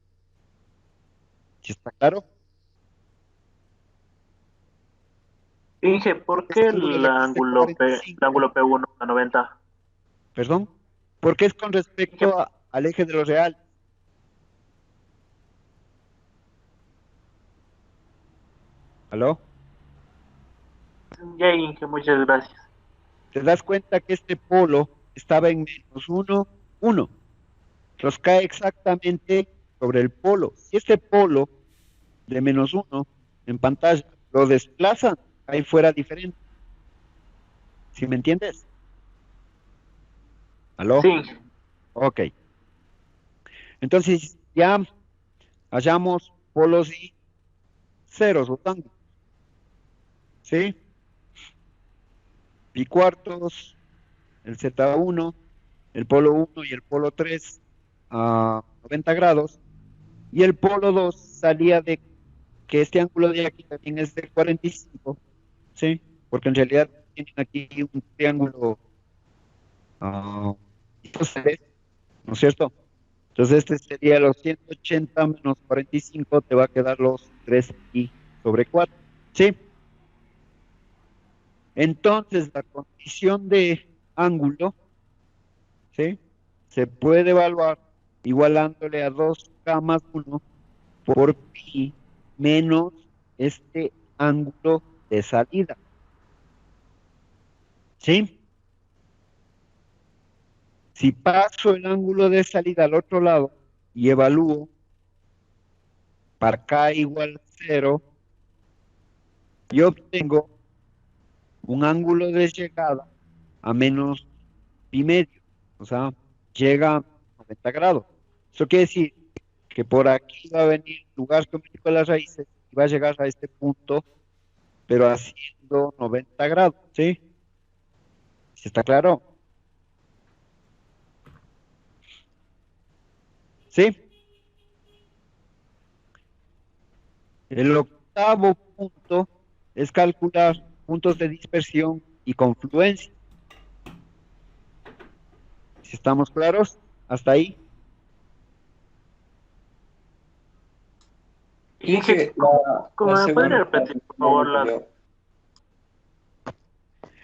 ¿Sí está claro? Inge, ¿por Ese qué ángulo de aquí es de el 45. ángulo P1 a 90? ¿Perdón? Porque es con Inge, respecto al eje de los reales. ¿Aló? ya, Inge, muchas gracias. Te das cuenta que este polo estaba en menos 1, 1. Entonces cae exactamente sobre el polo. Si este polo de menos 1 en pantalla lo desplazan, ahí fuera diferente. ¿Sí me entiendes? ¿Aló? Sí, Inge. Ok. Entonces ya hallamos polos y ceros o ángulos. ¿Sí? Pi cuartos, el Z1, el polo 1 y el polo 3 a 90 grados. Y el polo 2 salía de que este ángulo de aquí también es de 45, ¿sí? Porque en realidad tienen aquí un triángulo ah, isósceles, ¿no es cierto? Entonces este sería los 180 menos 45, te va a quedar los 3pi sobre 4, ¿sí? Entonces la condición de ángulo, ¿sí? Se puede evaluar igualándole a 2k más 1 por pi menos este ángulo de salida. ¿Sí? Si paso el ángulo de salida al otro lado y evalúo para K igual 0, yo obtengo un ángulo de llegada a menos pi medio, o sea, llega a 90 grados. Eso quiere decir que por aquí va a venir el lugar geométrico de las raíces y va a llegar a este punto, pero haciendo 90 grados, ¿sí? ¿Sí está claro? ¿Sí? El octavo punto es calcular puntos de dispersión y confluencia. ¿Sí estamos claros? ¿Hasta ahí? Inge, ¿Cómo la me podría segunda repetir, por favor, la...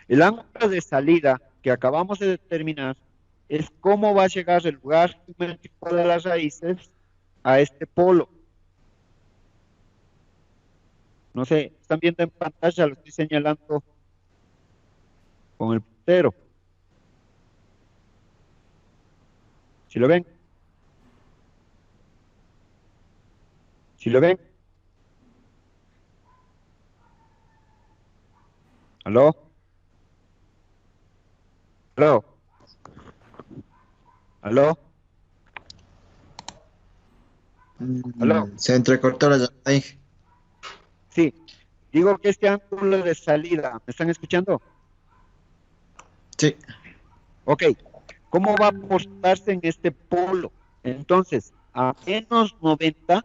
El ángulo de salida que acabamos de determinar es cómo va a llegar el lugar geométrico de las raíces a este polo. No sé, están viendo en pantalla, lo estoy señalando con el puntero. ¿Sí lo ven? ¿Sí lo ven? ¿Aló? ¿Aló? ¿Aló? ¿Aló? Se entrecortó la llamada, Inge. Sí, digo que este ángulo de salida, ¿me están escuchando? Sí, Ok, ¿cómo va a portarse en este polo? Entonces, a menos 90,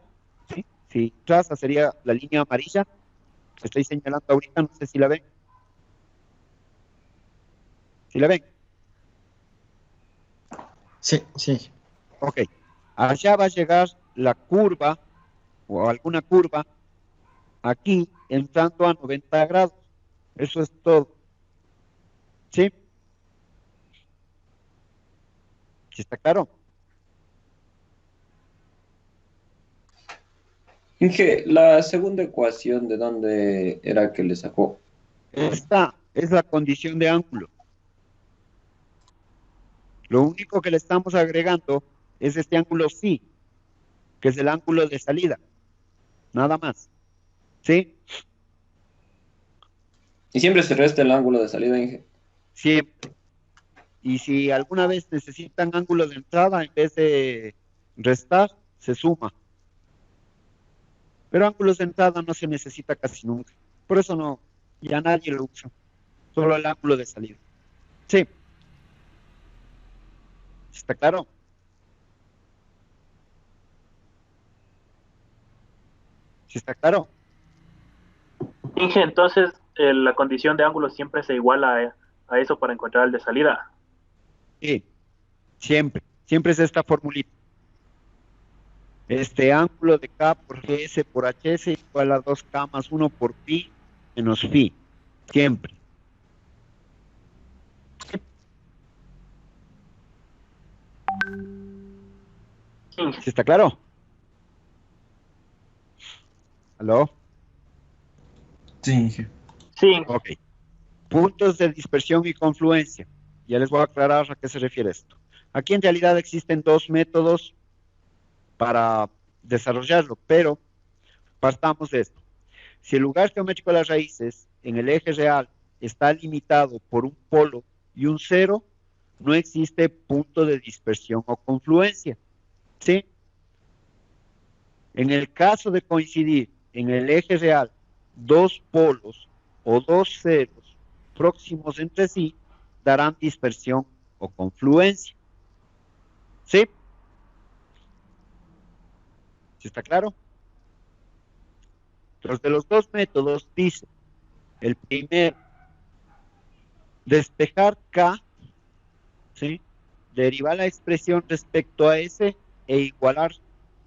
¿sí? Si traza sería la línea amarilla, que estoy señalando ahorita, no sé si la ven. ¿Sí la ven? sí. Ok, allá va a llegar la curva o alguna curva aquí entrando a 90 grados. Eso es todo. ¿Sí? ¿Sí está claro? Inge, la segunda ecuación, ¿de dónde era que le sacó? Esta es la condición de ángulo. Lo único que le estamos agregando es este ángulo phi, que es el ángulo de salida. Nada más. ¿Sí? Y siempre se resta el ángulo de salida, Inge. Siempre. Y si alguna vez necesitan ángulo de entrada, en vez de restar, se suma. Pero ángulos de entrada no se necesita casi nunca. Por eso no, ya nadie lo usa. Solo el ángulo de salida. Sí, ¿está claro? ¿Sí está claro? Inge, entonces la condición de ángulo siempre se iguala a eso para encontrar el de salida. Sí, siempre. Siempre es esta formulita. Este ángulo de K por GS por HS igual a 2K más 1 por pi menos phi. Siempre. Inge. ¿Sí está claro? ¿Aló? Sí, Inge. Sí, Inge. Ok. Puntos de dispersión y confluencia. Ya les voy a aclarar a qué se refiere esto. Aquí en realidad existen dos métodos para desarrollarlo, pero partamos de esto. Si el lugar geométrico de las raíces en el eje real está limitado por un polo y un cero, no existe punto de dispersión o confluencia. ¿Sí? En el caso de coincidir en el eje real dos polos o dos ceros próximos entre sí, darán dispersión o confluencia. ¿Sí? ¿Sí está claro? Los de los dos métodos dice, el primero, despejar K, ¿sí? Derivar la expresión respecto a S e igualar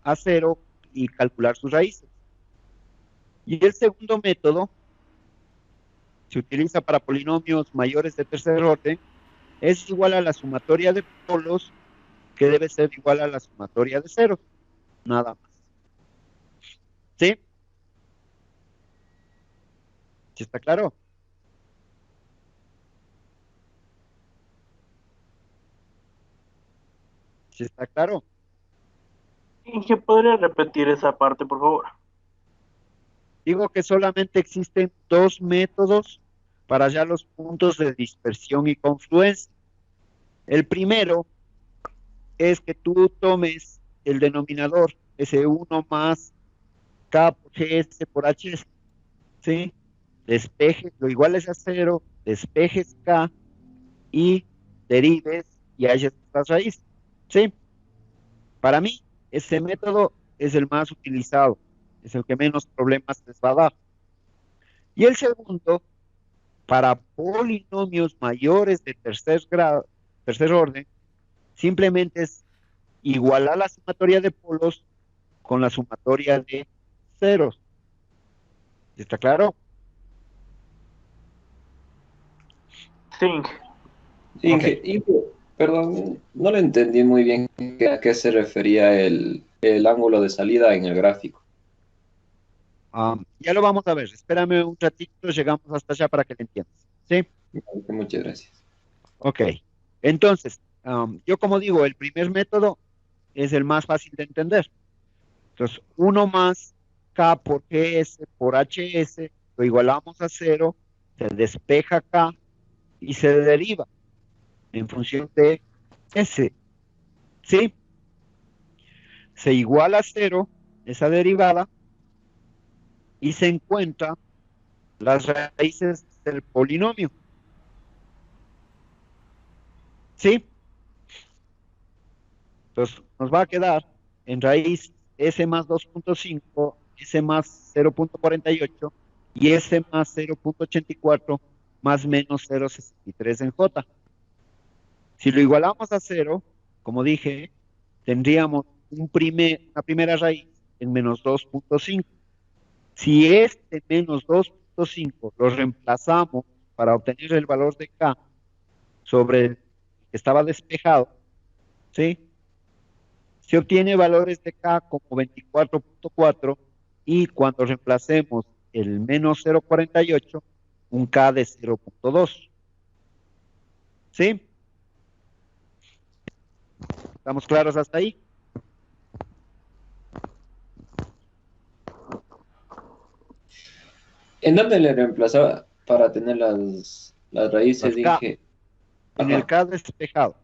a cero y calcular sus raíces. Y el segundo método se utiliza para polinomios mayores de tercer orden, es igual a la sumatoria de polos, que debe ser igual a la sumatoria de ceros, nada más. ¿Sí? ¿Sí está claro? ¿Sí está claro? Inge, ¿podría repetir esa parte, por favor? Digo que solamente existen dos métodos para hallar los puntos de dispersión y confluencia. El primero es que tú tomes el denominador, ese 1 más K por GS por HS, ¿sí? Despejes, lo iguales a cero, despejes K y derives y halles la raíz, ¿sí? Para mí, ese método es el más utilizado, es el que menos problemas les va a dar. Y el segundo, para polinomios mayores de tercer grado, tercer orden, simplemente es igualar la sumatoria de polos con la sumatoria de ceros. ¿Está claro? Sí, Inge. Ok. Perdón, no le entendí muy bien a qué se refería el ángulo de salida en el gráfico. Ya lo vamos a ver. Espérame un ratito, llegamos hasta allá para que le entiendas. ¿Sí? Muchas gracias. Ok. Entonces, yo como digo, el primer método es el más fácil de entender. Entonces, 1 más K por GS por HS, lo igualamos a cero, se despeja K y se deriva en función de S. ¿Sí? Se iguala a cero, esa derivada, y se encuentra las raíces del polinomio. ¿Sí? Entonces, nos va a quedar en raíz S más 2.5, S más 0.48 y S más 0.84 más menos 0.63 en J. Si lo igualamos a cero, como dije, tendríamos una primera raíz en menos 2.5. Si este menos 2.5 lo reemplazamos para obtener el valor de K sobre el que estaba despejado, ¿sí? Se obtiene valores de K como 24.4 y cuando reemplacemos el menos 0.48, un K de 0.2. ¿Sí? ¿Estamos claros hasta ahí? ¿En dónde le reemplazaba para tener las raíces? Las K Dije, en el ajá, K despejado.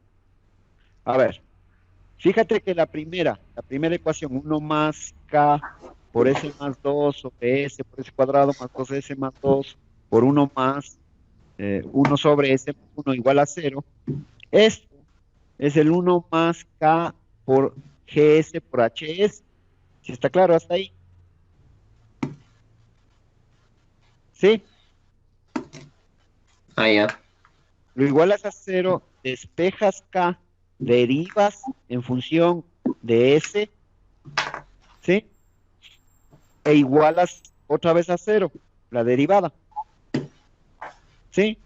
A ver, fíjate que la primera ecuación, 1 más K por S más 2 sobre S por S cuadrado más 2S más 2 por 1 más 1 sobre S más 1 igual a 0. Esto es el 1 más K por GS por HS. ¿Sí está claro hasta ahí? ¿Sí? ah, ya. Lo igualas a 0, despejas K, derivas en función de S, ¿sí? E igualas otra vez a 0, la derivada, ¿sí?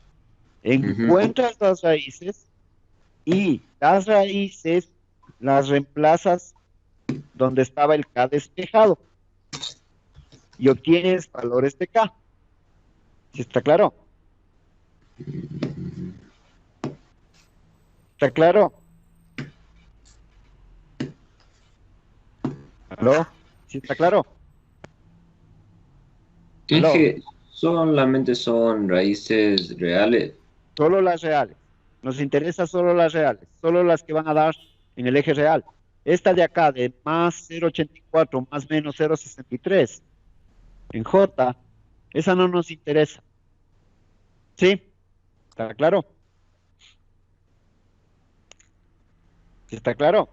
Ujú. Encuentras las raíces y las raíces las reemplazas donde estaba el K despejado y obtienes valores de K. ¿Sí está claro? ¿Está claro? ¿Aló? ¿Sí está claro? ¿Aló? Dije, solamente son raíces reales. Solo las reales. Nos interesa solo las reales, solo las que van a dar en el eje real. Esta de acá, de más 0.84 más menos 0.63 en J, esa no nos interesa. ¿Sí? ¿Está claro? ¿Sí está claro?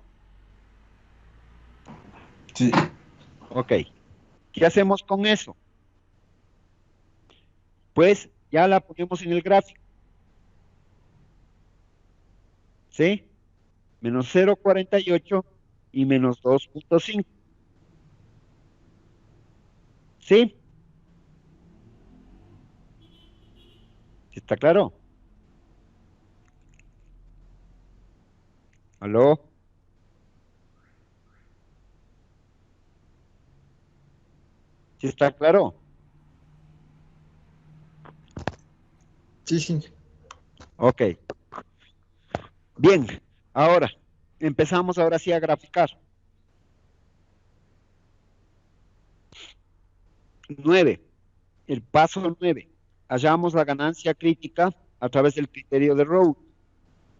Sí. Ok. ¿Qué hacemos con eso? Pues ya la ponemos en el gráfico. ¿Sí? Menos 0.48 y menos 2.5. ¿Sí? ¿Sí está claro? ¿Aló? ¿Sí está claro? Sí, sí. Ok. Bien, ahora empezamos ahora sí a graficar. 9. El paso 9. Hallamos la ganancia crítica a través del criterio de Rho.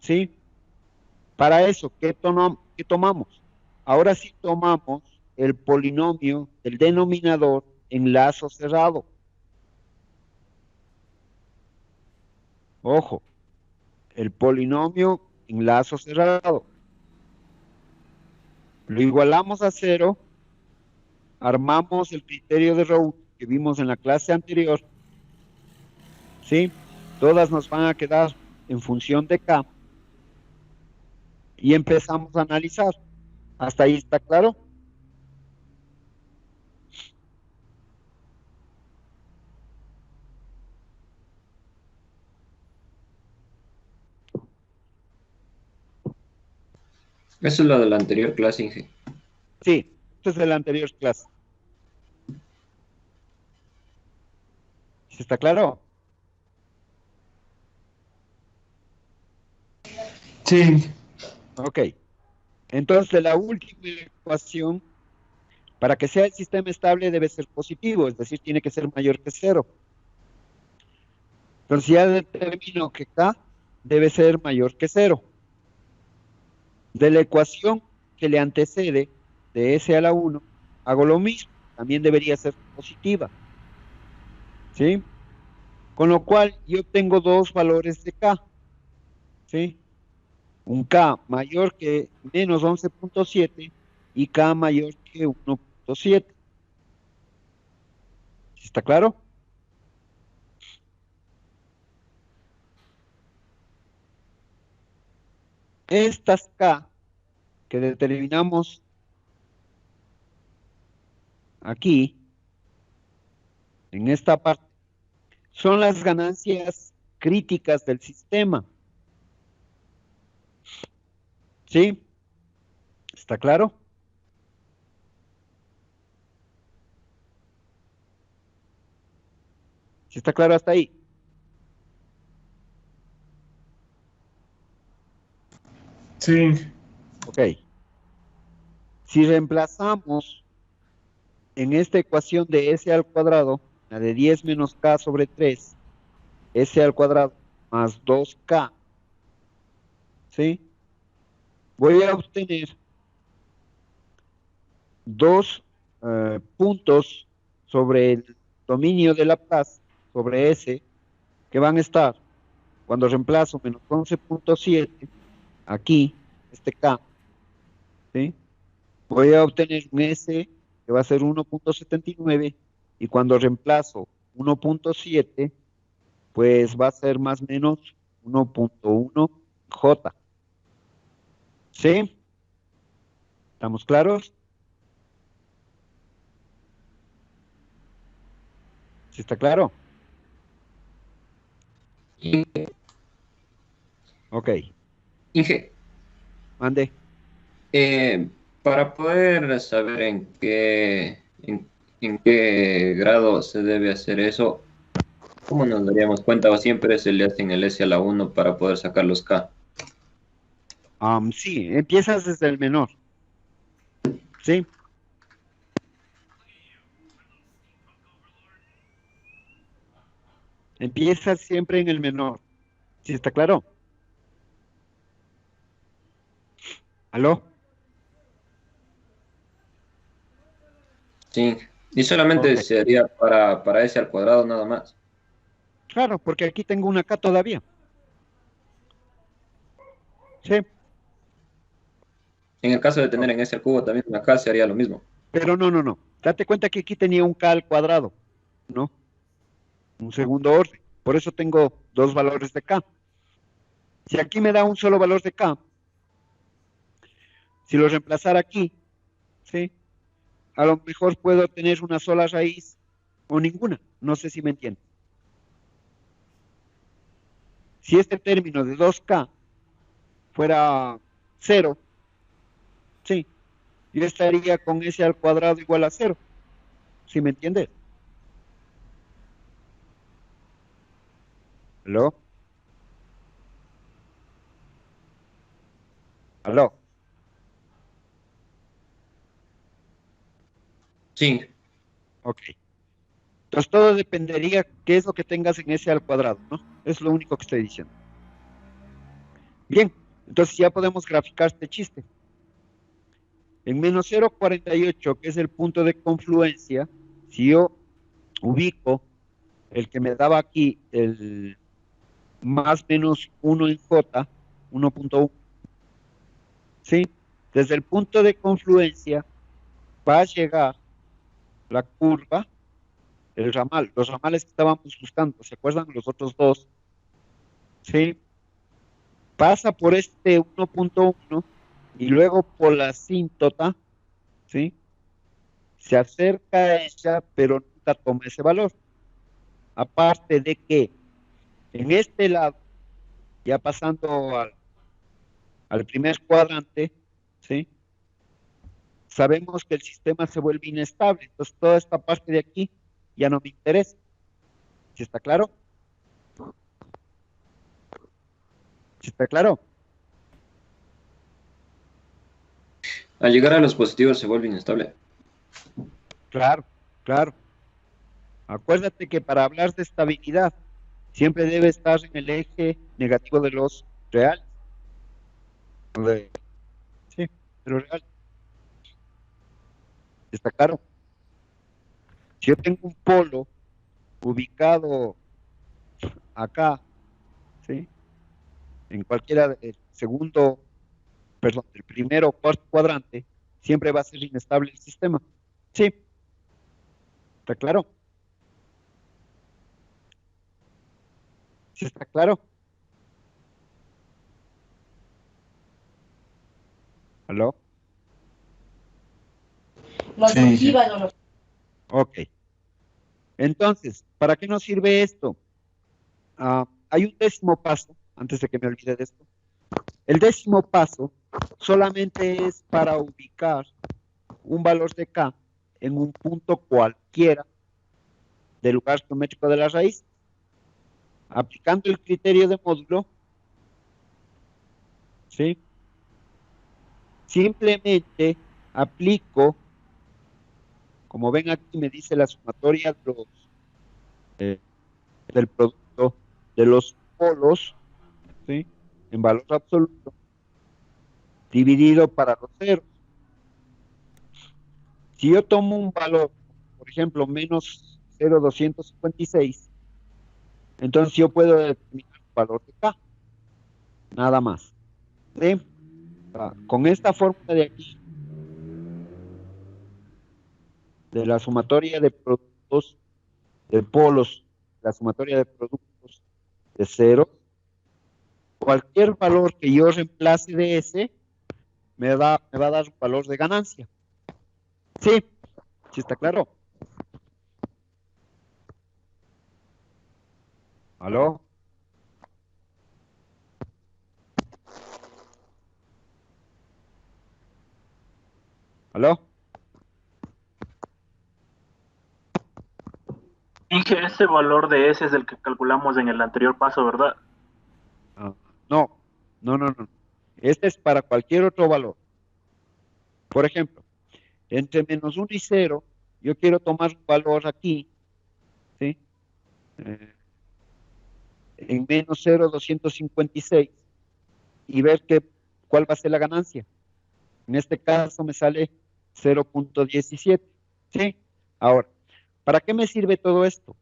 ¿Sí? Para eso, ¿qué tomamos? Ahora sí tomamos el polinomio del denominador en lazo cerrado. Ojo, el polinomio en lazo cerrado. Lo igualamos a 0, armamos el criterio de Rho que vimos en la clase anterior, ¿sí? Todas nos van a quedar en función de K y empezamos a analizar. ¿Hasta ahí está claro? Eso es lo de la anterior clase, Inge. Sí, esto es de la anterior clase. ¿Sí está claro? Sí. Ok. Entonces, la última ecuación, para que sea el sistema estable, debe ser positivo, es decir, tiene que ser mayor que 0. Entonces, ya determino que K debe ser mayor que 0. De la ecuación que le antecede, de S a la 1, hago lo mismo, también debería ser positiva. ¿Sí? Con lo cual, yo tengo dos valores de K. ¿Sí? Un K mayor que menos 11.7 y K mayor que 1.7. ¿Está claro? Estas K que determinamos aquí, en esta parte, son las ganancias críticas del sistema. ¿Sí? ¿Está claro? ¿Sí está claro hasta ahí? Sí. Ok. Si reemplazamos en esta ecuación de S al cuadrado, la de 10 menos K sobre 3, S al cuadrado más 2K, ¿sí? Voy a obtener dos puntos sobre el dominio de Laplace, sobre S, que van a estar, cuando reemplazo menos 11.7, aquí, este K, ¿sí? Voy a obtener un S que va a ser 1.79 y cuando reemplazo 1.7, pues va a ser más o menos 1.1 J. ¿Sí? ¿Estamos claros? ¿Sí está claro? Ok, Inge, mande. para poder saber en qué grado se debe hacer eso, ¿cómo nos daríamos cuenta? ¿O siempre se le hacen el S a la 1 para poder sacar los K? Sí, empiezas desde el menor. ¿Sí? Empiezas siempre en el menor. ¿Sí está claro? ¿Aló? Sí, y solamente Ok. sería para S al cuadrado nada más. Claro, porque aquí tengo una K todavía. Sí, En el caso de ok. tener en S al cubo también una K sería lo mismo. Pero no, no, no. Date cuenta que aquí tenía un K al cuadrado, ¿no? Un segundo orden. Por eso tengo dos valores de K. Si aquí me da un solo valor de K, si lo reemplazara aquí, ¿sí? A lo mejor puedo tener una sola raíz o ninguna. No sé si me entiendes. Si este término de 2K fuera cero, sí, yo estaría con S al cuadrado igual a cero. ¿Sí me entiendes? ¿Aló? ¿Aló? Sí, Ok. Entonces todo dependería qué es lo que tengas en ese al cuadrado, ¿no? Es lo único que estoy diciendo. Bien, entonces ya podemos graficar este chiste. En menos 0,48, que es el punto de confluencia, si yo ubico el que me daba aquí, el más menos 1 en J, 1.1, ¿sí? Desde el punto de confluencia va a llegar la curva, el ramal, los ramales que estábamos buscando, ¿se acuerdan? Los otros dos, ¿sí? Pasa por este 1.1 y luego por la asíntota, ¿sí? Se acerca a ella, pero nunca toma ese valor. Aparte de que en este lado, ya pasando al primer cuadrante, ¿sí? Sabemos que el sistema se vuelve inestable, entonces toda esta parte de aquí ya no me interesa. ¿Sí está claro? ¿Sí está claro? al llegar a los positivos se vuelve inestable. Claro, claro. Acuérdate que para hablar de estabilidad siempre debe estar en el eje negativo de los reales. De- sí, de los reales. ¿Está claro? Si yo tengo un polo ubicado acá, ¿sí? En cualquiera del segundo, perdón, del primero o cuarto cuadrante, siempre va a ser inestable el sistema. Sí, ¿está claro? ¿Sí está claro? ¿Aló? Los Sí, sí. oxívanos, los Ok. Entonces, ¿para qué nos sirve esto? Hay un décimo paso, antes de que me olvide de esto. El décimo paso solamente es para ubicar un valor de K en un punto cualquiera del lugar geométrico de la raíz. Aplicando el criterio de módulo, ¿sí? Simplemente aplico, como ven aquí me dice la sumatoria eh, del producto de los polos, ¿sí? En valor absoluto, dividido para los ceros. Si yo tomo un valor, por ejemplo, menos 0,256, entonces yo puedo determinar un valor de K, nada más. ¿Sí? Con esta fórmula de aquí, de la sumatoria de productos de polos, la sumatoria de productos de cero, cualquier valor que yo reemplace de ese me va a dar un valor de ganancia. ¿Sí? ¿Sí está claro? ¿Aló? ¿Aló? Dije, ese valor de S es el que calculamos en el anterior paso, ¿verdad? Ah, no, no, no, no. Este es para cualquier otro valor. Por ejemplo, entre menos 1 y 0, yo quiero tomar un valor aquí, ¿sí? Eh, en menos 0,256 y ver cuál va a ser la ganancia. En este caso me sale 0,17, ¿sí? Ahora, ¿para qué me sirve todo esto?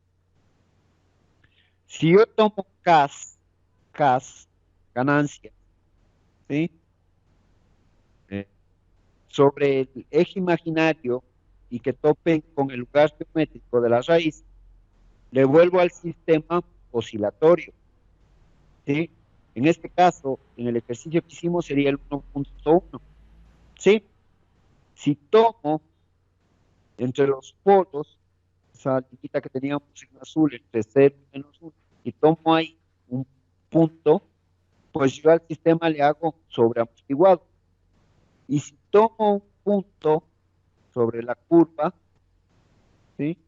Si yo tomo CAS, ganancia, ¿sí? Eh, sobre el eje imaginario y que topen con el lugar geométrico de la raíz, le vuelvo al sistema oscilatorio, ¿sí? En este caso, en el ejercicio que hicimos sería el 1.1, ¿sí? Si tomo entre los polos, esa línea que teníamos en azul, entre 0 y menos 1, y tomo ahí un punto, pues yo al sistema le hago sobreamortiguado. Y si tomo un punto sobre la curva, ¿sí?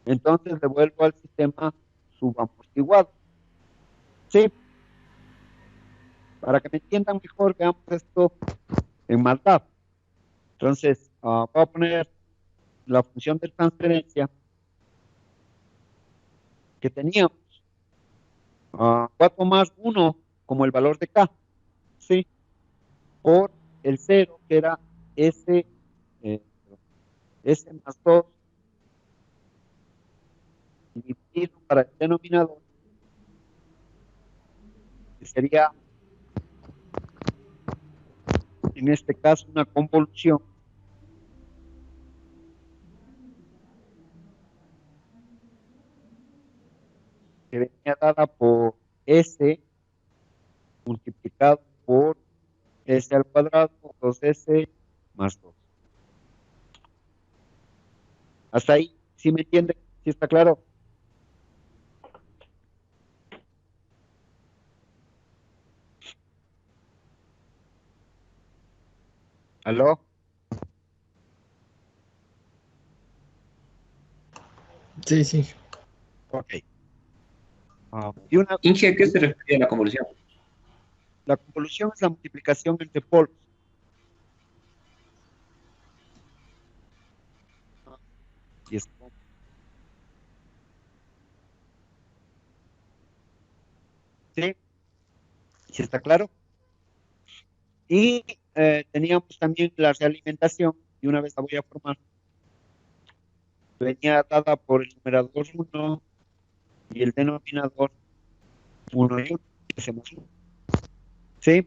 Entonces le vuelvo al sistema subamortiguado. ¿Sí? Para que me entiendan mejor, veamos esto en MATLAB. Entonces, voy a poner la función de transferencia que teníamos. Voy a tomar 1 como el valor de K, ¿sí? Por el 0, que era S, S más 2, dividido para el denominador, que sería, en este caso, una convolución que venía dada por S multiplicado por S al cuadrado, 2S más 2. Hasta ahí, ¿sí me entiende? ¿Sí está claro? ¿Aló? Sí, sí. Ok. Y Inge, ¿a qué se refiere la convolución? la convolución es la multiplicación entre polos. Y es como- ¿Sí? ¿Sí está claro? Y teníamos también la realimentación, y una vez la voy a formar, venía dada por el numerador 1 y el denominador 1 y 1. Hacemos 1. ¿Sí?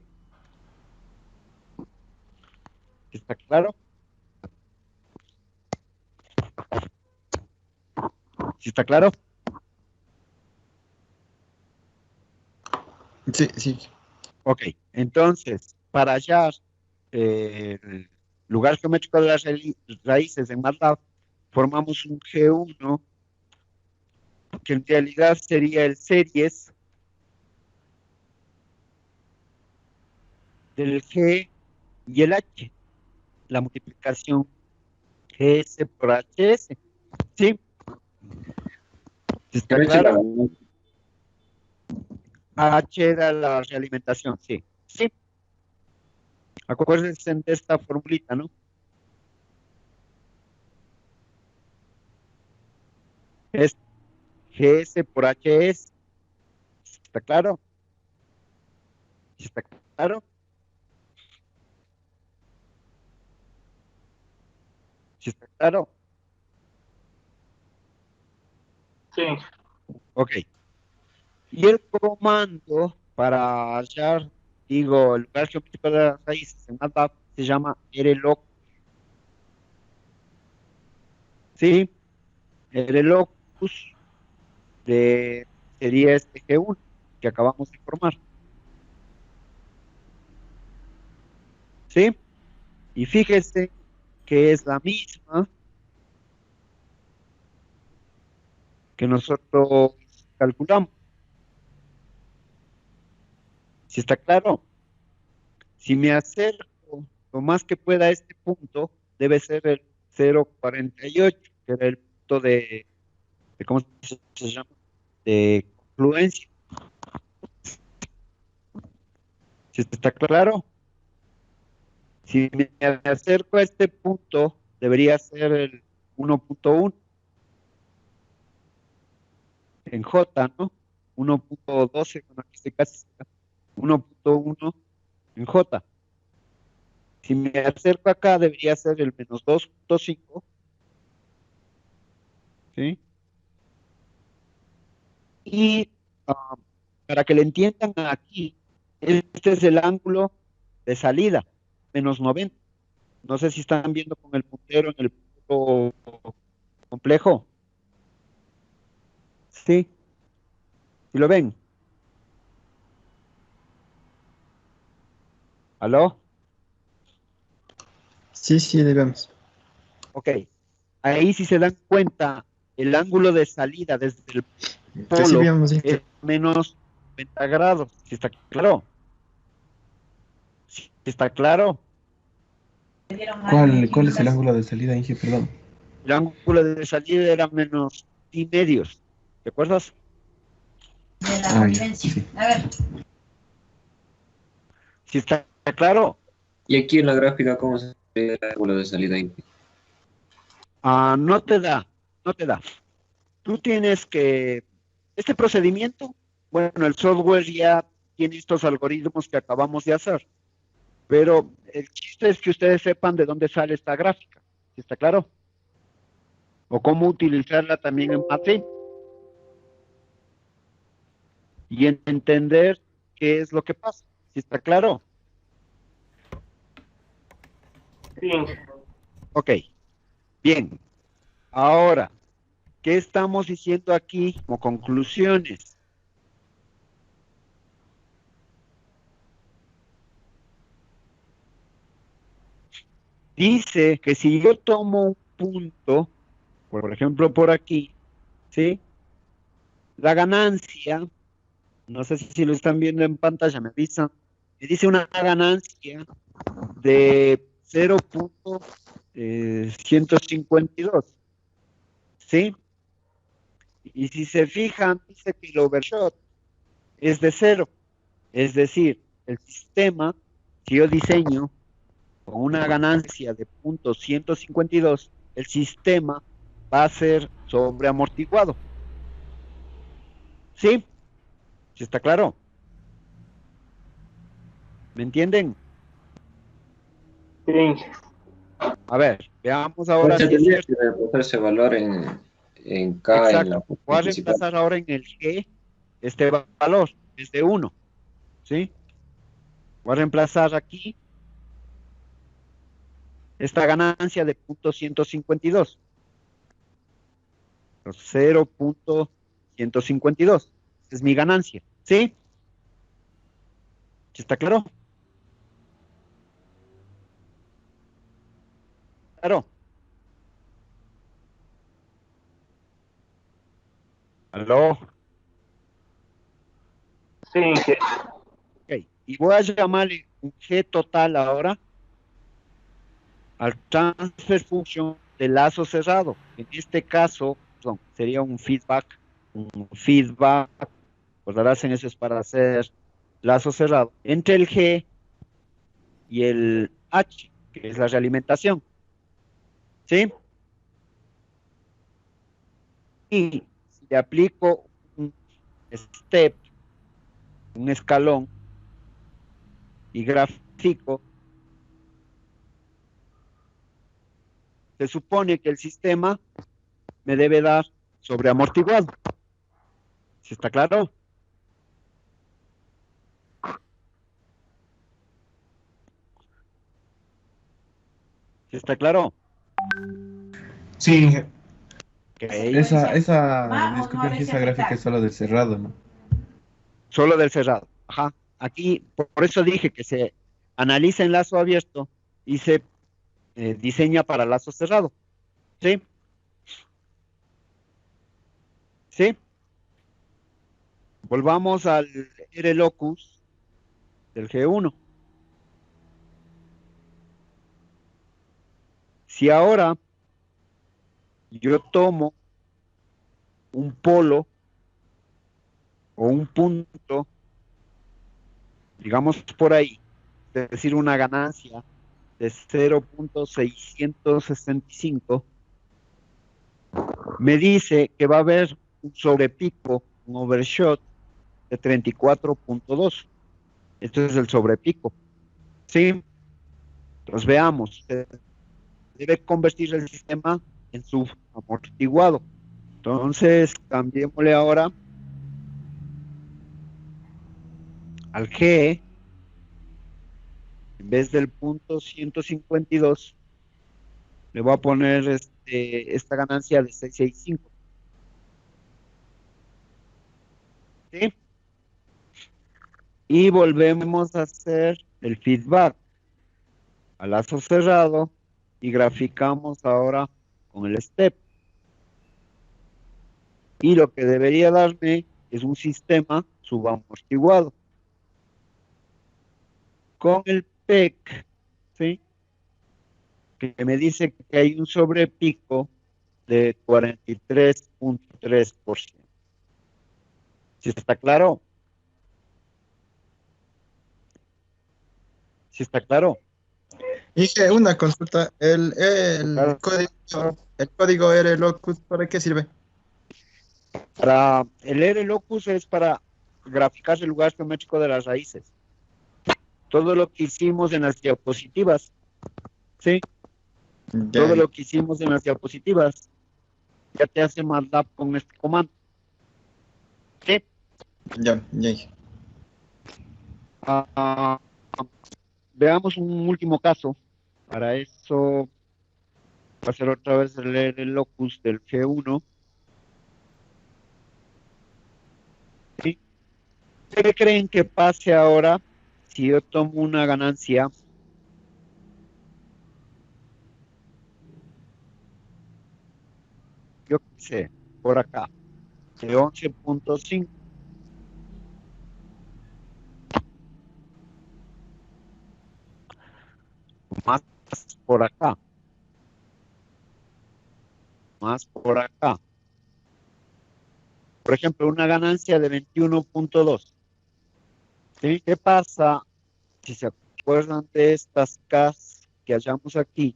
¿Está claro? ¿Sí está claro? Sí, sí. Ok, entonces, para hallar el lugar geométrico de las raíces en MATLAB, formamos un G1, que en realidad sería el series del G y el H, la multiplicación GS por HS. ¿Sí? ¿Está Pero claro? H era la realimentación, sí. Sí. Acuérdense de esta formulita, ¿no? Es GS por HS. ¿Está claro? ¿Está claro? ¿Sí está claro? Sí. Ok. Y el comando para hallar, digo, el lugar geométrico de las raíces en MATLAB se llama rlocus. ¿Sí? Rlocus de, sería este G1 que acabamos de formar. ¿Sí? Y fíjese que es la misma que nosotros calculamos. ¿Sí está claro? Si me acerco lo más que pueda a este punto, debe ser el 0,48, que era el punto de ¿cómo se llama? De confluencia. ¿Sí está claro? Si me acerco a este punto, debería ser el 1,1 en J, ¿no? 1,12, bueno, aquí estoy casi cerca. 1,1 en J. Si me acerco acá, debería ser el menos 2,5, ¿sí? Y para que le entiendan aquí, este es el ángulo de salida, menos 90. No sé si están viendo con el puntero en el punto complejo. Sí, ¿sí lo ven? ¿Aló? Sí, sí, digamos. Ok. Ahí si se dan cuenta, el ángulo de salida desde el Que sí, polo veamos, sí. es menos 90 grados. ¿Sí está claro? ¿Sí está claro? ¿Cuál es el ángulo de salida, Inge? Perdón. El ángulo de salida era menos pi medios. ¿Te acuerdas? De la Ah, ya, convivencia. sí. A ver, ¿Sí está claro? Y aquí en la gráfica, ¿cómo se ve el ángulo de salida Inge? No te da, no te da. Tú tienes que, este procedimiento, bueno, el software ya tiene estos algoritmos que acabamos de hacer, pero el chiste es que ustedes sepan de dónde sale esta gráfica, ¿sí está claro? O cómo utilizarla también en Matrix y entender qué es lo que pasa, ¿sí está claro? Sí, Inge. Ok, bien. Ahora, ¿qué estamos diciendo aquí como conclusiones? Dice que si yo tomo un punto, por ejemplo, por aquí, ¿sí? La ganancia, no sé si lo están viendo en pantalla, me avisan, me dice una ganancia de 0.152, ¿sí? Y si se fijan, dice que el overshot es de cero, es decir, el sistema, si yo diseño con una ganancia de 0.152, el sistema va a ser sobreamortiguado, ¿sí? ¿Sí está claro? ¿Me entienden? Sí, Inge. A ver, veamos ahora Entonces si es tendría cierto. que reemplazar ese valor en K en la Exacto. Voy función a principal. reemplazar ahora en el G este valor, es de 1, ¿sí? Voy a reemplazar aquí esta ganancia de 0.152, 0.152. Esa es mi ganancia, ¿sí? ¿Sí está claro? Claro. ¿Aló? Sí, Inge. Ok. Y voy a llamarle un G total ahora al transfer function de lazo cerrado. En este caso, sería un feedback, recordarás en eso es para hacer lazo cerrado, entre el G y el H, que es la realimentación, ¿sí? Y si le aplico un step, un escalón, y grafico, se supone que el sistema me debe dar sobreamortiguado. ¿Sí está claro? ¿Sí está claro? Sí, Ok. esa, ¿Va o no disculpe, a Inge, esa gráfica desempatar? es solo de cerrado, ¿no? Solo del cerrado. Ajá. Aquí, por eso dije que se analiza en lazo abierto y se diseña para lazo cerrado. ¿Sí? ¿Sí? Volvamos al R locus del G1. Si ahora yo tomo un polo o un punto, digamos por ahí, es decir, una ganancia de 0.665, me dice que va a haber un sobrepico, un overshot de 34.2. Esto es el sobrepico. ¿Sí? Entonces veamos, se debe convertir el sistema en subamortiguado. Entonces, cambiémosle ahora al G, en vez del punto 152, le voy a poner esta ganancia de 665. ¿Sí? Y volvemos a hacer el feedback a lazo cerrado y graficamos ahora con el step. Y lo que debería darme es un sistema subamortiguado. Con el PEC, ¿sí? Que me dice que hay un sobrepico de 43.3%. ¿Sí está claro? ¿Sí está claro? Hice una consulta. Claro. El código RLocus, ¿para qué sirve? Para el RLocus es para graficar el lugar geométrico de las raíces. Todo lo que hicimos en las diapositivas, ¿sí? Todo Ya, lo que hicimos en las diapositivas ya te hace MATLAB con este comando. ¿Sí? ya. Ah, veamos un último caso. Para eso va a ser otra vez el locus del G1. ¿Sí? ¿Qué creen que pase ahora si yo tomo una ganancia? Yo qué sé, por acá, de 11.5 más por acá, más por acá. Por ejemplo, una ganancia de 21.2. ¿Sí? ¿Qué pasa si se acuerdan de estas Ks que hallamos aquí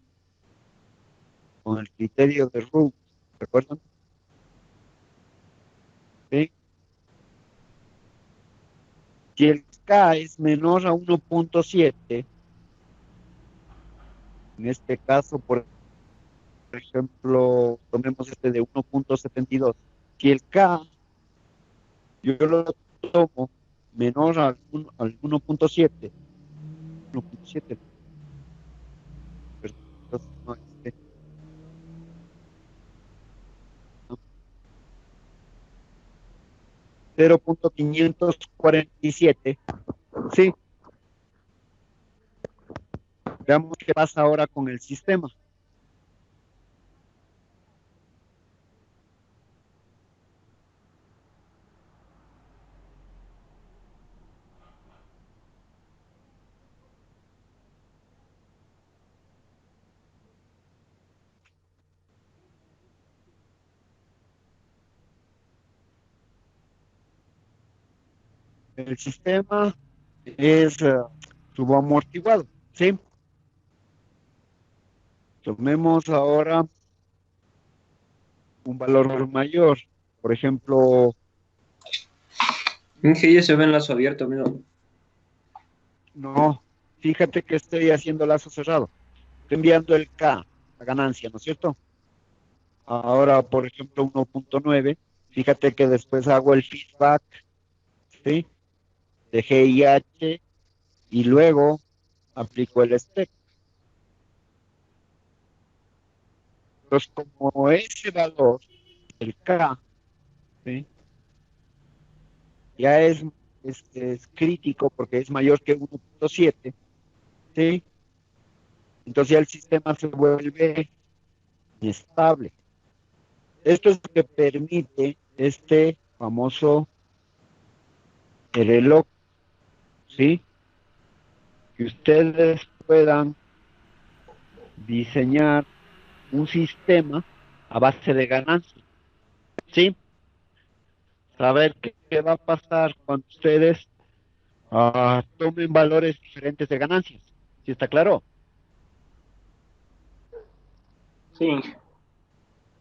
con el criterio de Root? ¿Recuerdan? ¿Sí? Si el K es menor a 1.7, en este caso, por ejemplo, tomemos este de 1.72. Si el K yo lo tomo menor al 1.7, entonces no, no, 0.547, sí, veamos qué pasa ahora con el sistema. El sistema es subamortiguado, ¿sí? Tomemos ahora un valor mayor, por ejemplo, Inge, ya se ve enlazo abierto, amigo. no, fíjate que estoy haciendo lazo cerrado, estoy enviando el K, la ganancia, ¿no es cierto? Ahora, por ejemplo, 1.9, fíjate que después hago el feedback, ¿sí? De GIH y luego aplico el step. Entonces, como ese valor, el K, ¿sí? Ya es crítico porque es mayor que 1.7, ¿sí? Entonces ya el sistema se vuelve inestable. Esto es lo que permite este famoso reloj, ¿sí? Que ustedes puedan diseñar un sistema a base de ganancias, ¿sí? Saber qué va a pasar cuando ustedes tomen valores diferentes de ganancias. ¿Sí está claro? Sí,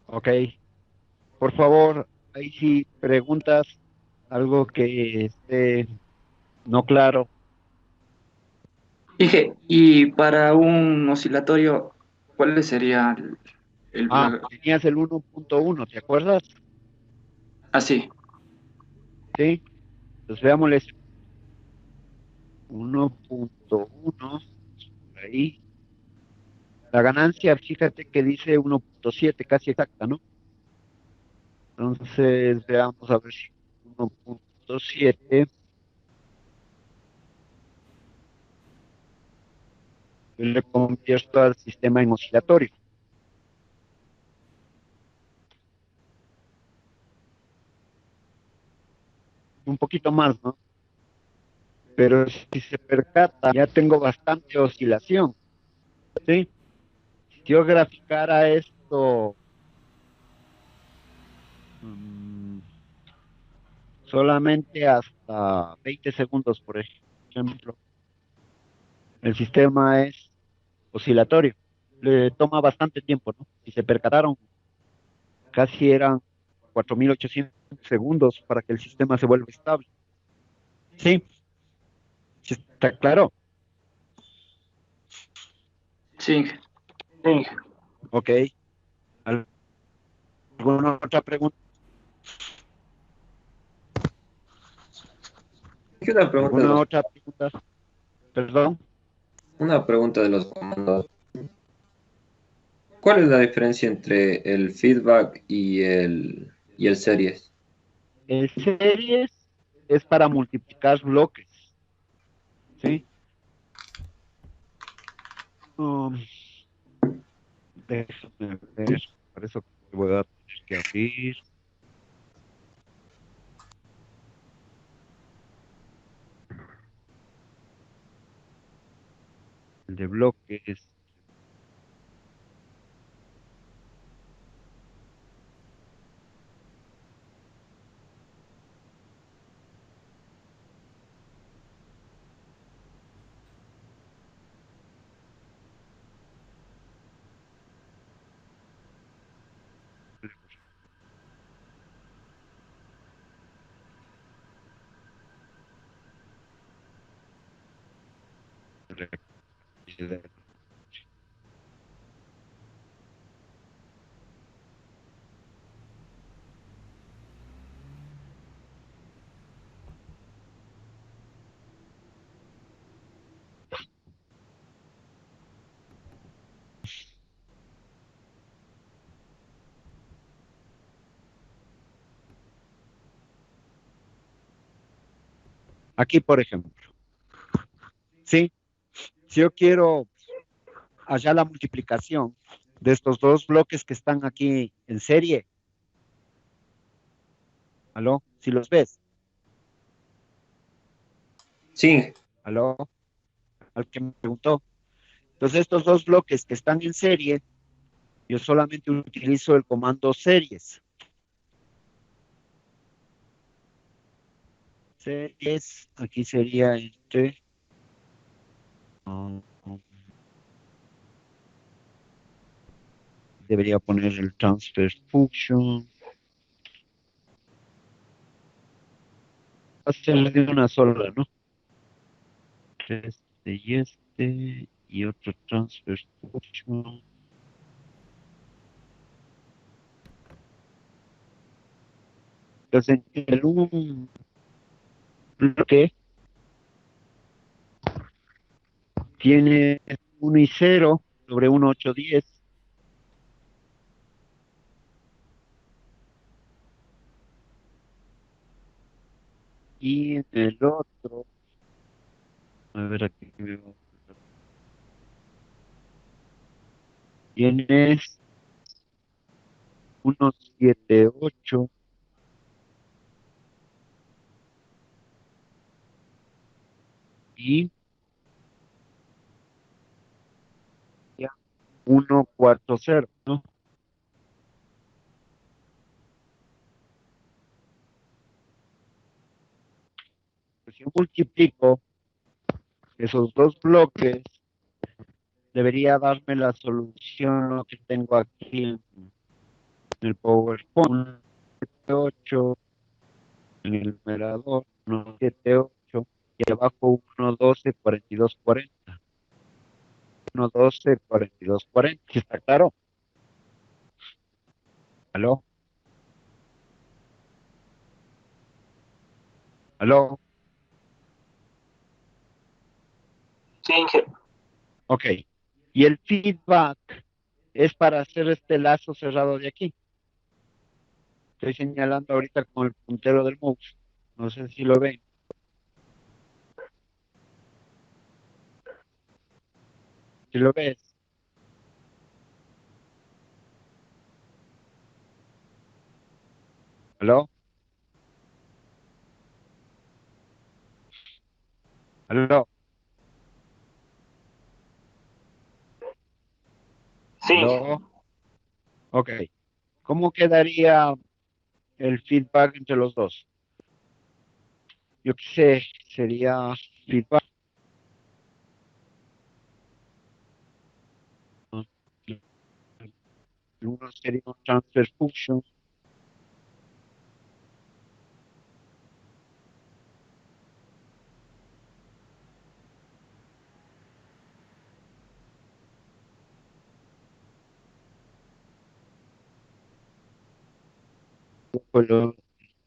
Ok. Por favor, ahí sí preguntas, algo que esté no claro. Dije, y para un oscilatorio, ¿cuál sería Tenías el 1.1, ¿te acuerdas? así? Sí. Entonces veámosles 1.1, ahí. La ganancia, fíjate que dice 1.7, casi exacta, ¿no? Entonces veamos a ver si 1.7, yo le convierto al sistema en oscilatorio. Un poquito más, ¿no? Pero si se percata, ya tengo bastante oscilación, ¿sí? Si yo graficara esto mm, solamente hasta 20 segundos, por ejemplo, El sistema es oscilatorio. Le toma bastante tiempo, ¿no? Si se percataron, casi eran 4.800 segundos para que el sistema se vuelva estable. Sí, sí está claro. Sí, Sí. Ok. ¿Alguna otra pregunta? Aquí una pregunta de ¿Alguna los, otra pregunta? Perdón. una pregunta de los comandos. ¿Cuál es la diferencia entre el feedback y el series? El series es para multiplicar bloques, ¿sí? Um, Déjame ver. Por eso voy a tener que abrir el de bloques. Aquí, por ejemplo, ¿sí? Si yo quiero hallar la multiplicación de estos dos bloques que están aquí en serie, ¿aló? Si los ves, Sí, ¿aló? Al que me preguntó. Entonces, estos dos bloques que están en serie, yo solamente utilizo el comando series. Series, aquí sería este. Debería poner el transfer function. Va a ser de una sola, ¿no? Y otro transfer function. Entonces, el un bloque tiene 1 y 0 sobre 1, 8, 10. Y en el otro, a ver aquí, tienes 1, 7, 8 y 1, 4, 0, ¿no? Pues si yo multiplico esos dos bloques, debería darme la solución lo que tengo aquí en el PowerPoint. 8 en el numerador, 1, 7, 8 y abajo 1, 12, 42, 40. 1, 12, 42, 40. ¿Sí está claro? ¿Aló? ¿Aló? Sí, Inge. Ok. Y el feedback es para hacer este lazo cerrado de aquí. Estoy señalando ahorita con el puntero del mouse. No sé si lo ven. Si lo ves. ¿Aló? ¿Aló? Sí, Inge. ¿Aló? Ok. ¿Cómo quedaría el feedback entre los dos? Yo qué sé, sería feedback sería un transfer function. Pues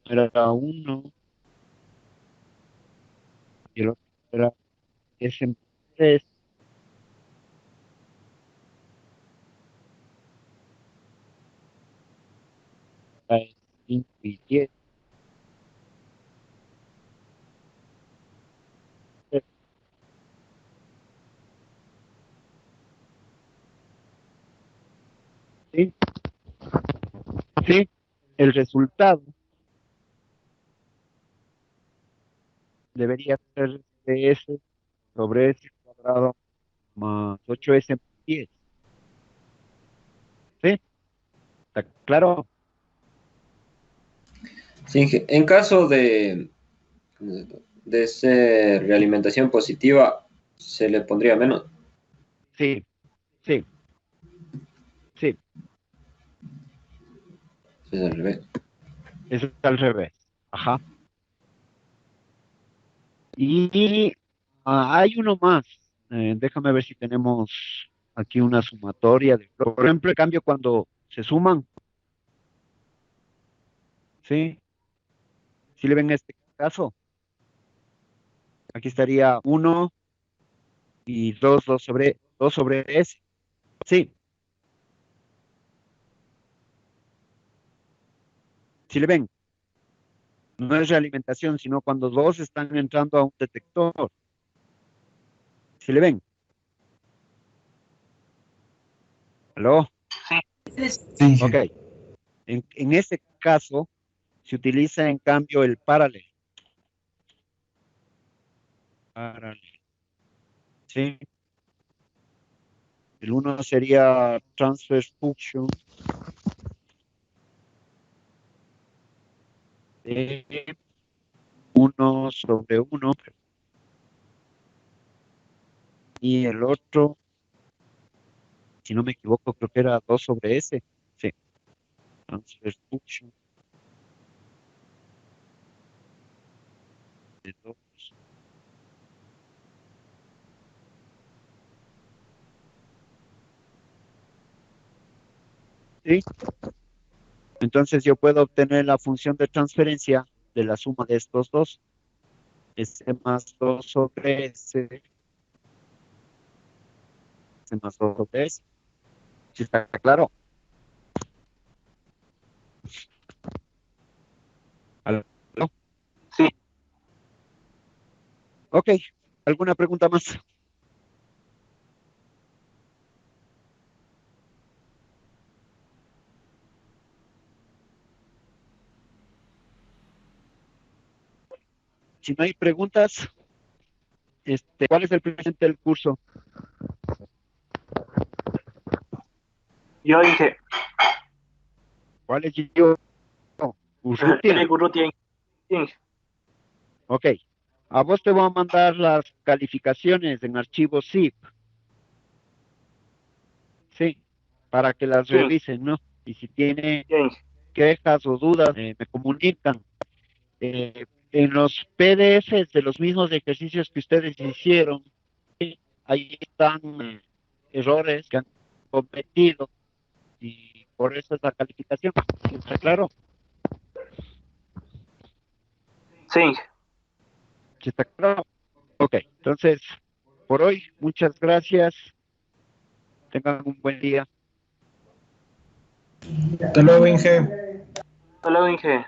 era 1 y el otro era S3. Es 5 y 10. ¿Sí? Sí, el resultado debería ser S sobre S cuadrado más 8S más 10. ¿Sí? ¿Está claro? Sí, en caso de ser realimentación positiva, se le pondría menos. Sí, sí, sí. Es al revés. Eso está al revés. Ajá. Y hay uno más. Déjame ver si tenemos aquí una sumatoria. Por ejemplo, el cambio cuando se suman. ¿Sí? Si le ven este caso, aquí estaría 1 y 2 sobre S. Sí, si le ven, no es realimentación, sino cuando dos están entrando a un detector. Si le ven, ¿aló? Sí, Ok. En este caso, se utiliza en cambio el paralel. Paralel. ¿Sí? El uno sería transfer function de 1 sobre 1 y el otro, si no me equivoco, creo que era 2 sobre S. Sí, transfer function de 2. ¿Sí? Entonces yo puedo obtener la función de transferencia de la suma de estos dos. S más 2 sobre S, S más 2 sobre S. ¿Sí está claro? ¿Aló? Sí. Ok, ¿alguna pregunta más? Si no hay preguntas, ¿cuál es el presente del curso? Yo dije, ¿Cuál es yo? Urrutia. Gurrutia, Inge. Ok. A vos te voy a mandar las calificaciones en archivo zip, sí, para que las Sí, revisen, ¿no? Y si tiene Inge. quejas o dudas, me comunican. En los PDFs de los mismos ejercicios que ustedes hicieron, ¿sí? Ahí están errores que han cometido y por eso es la calificación. ¿Está claro? Sí, Inge. ¿Sí está claro? Ok, entonces, por hoy, muchas gracias. Tengan un buen día. Hasta luego, Inge. Hasta luego, Inge.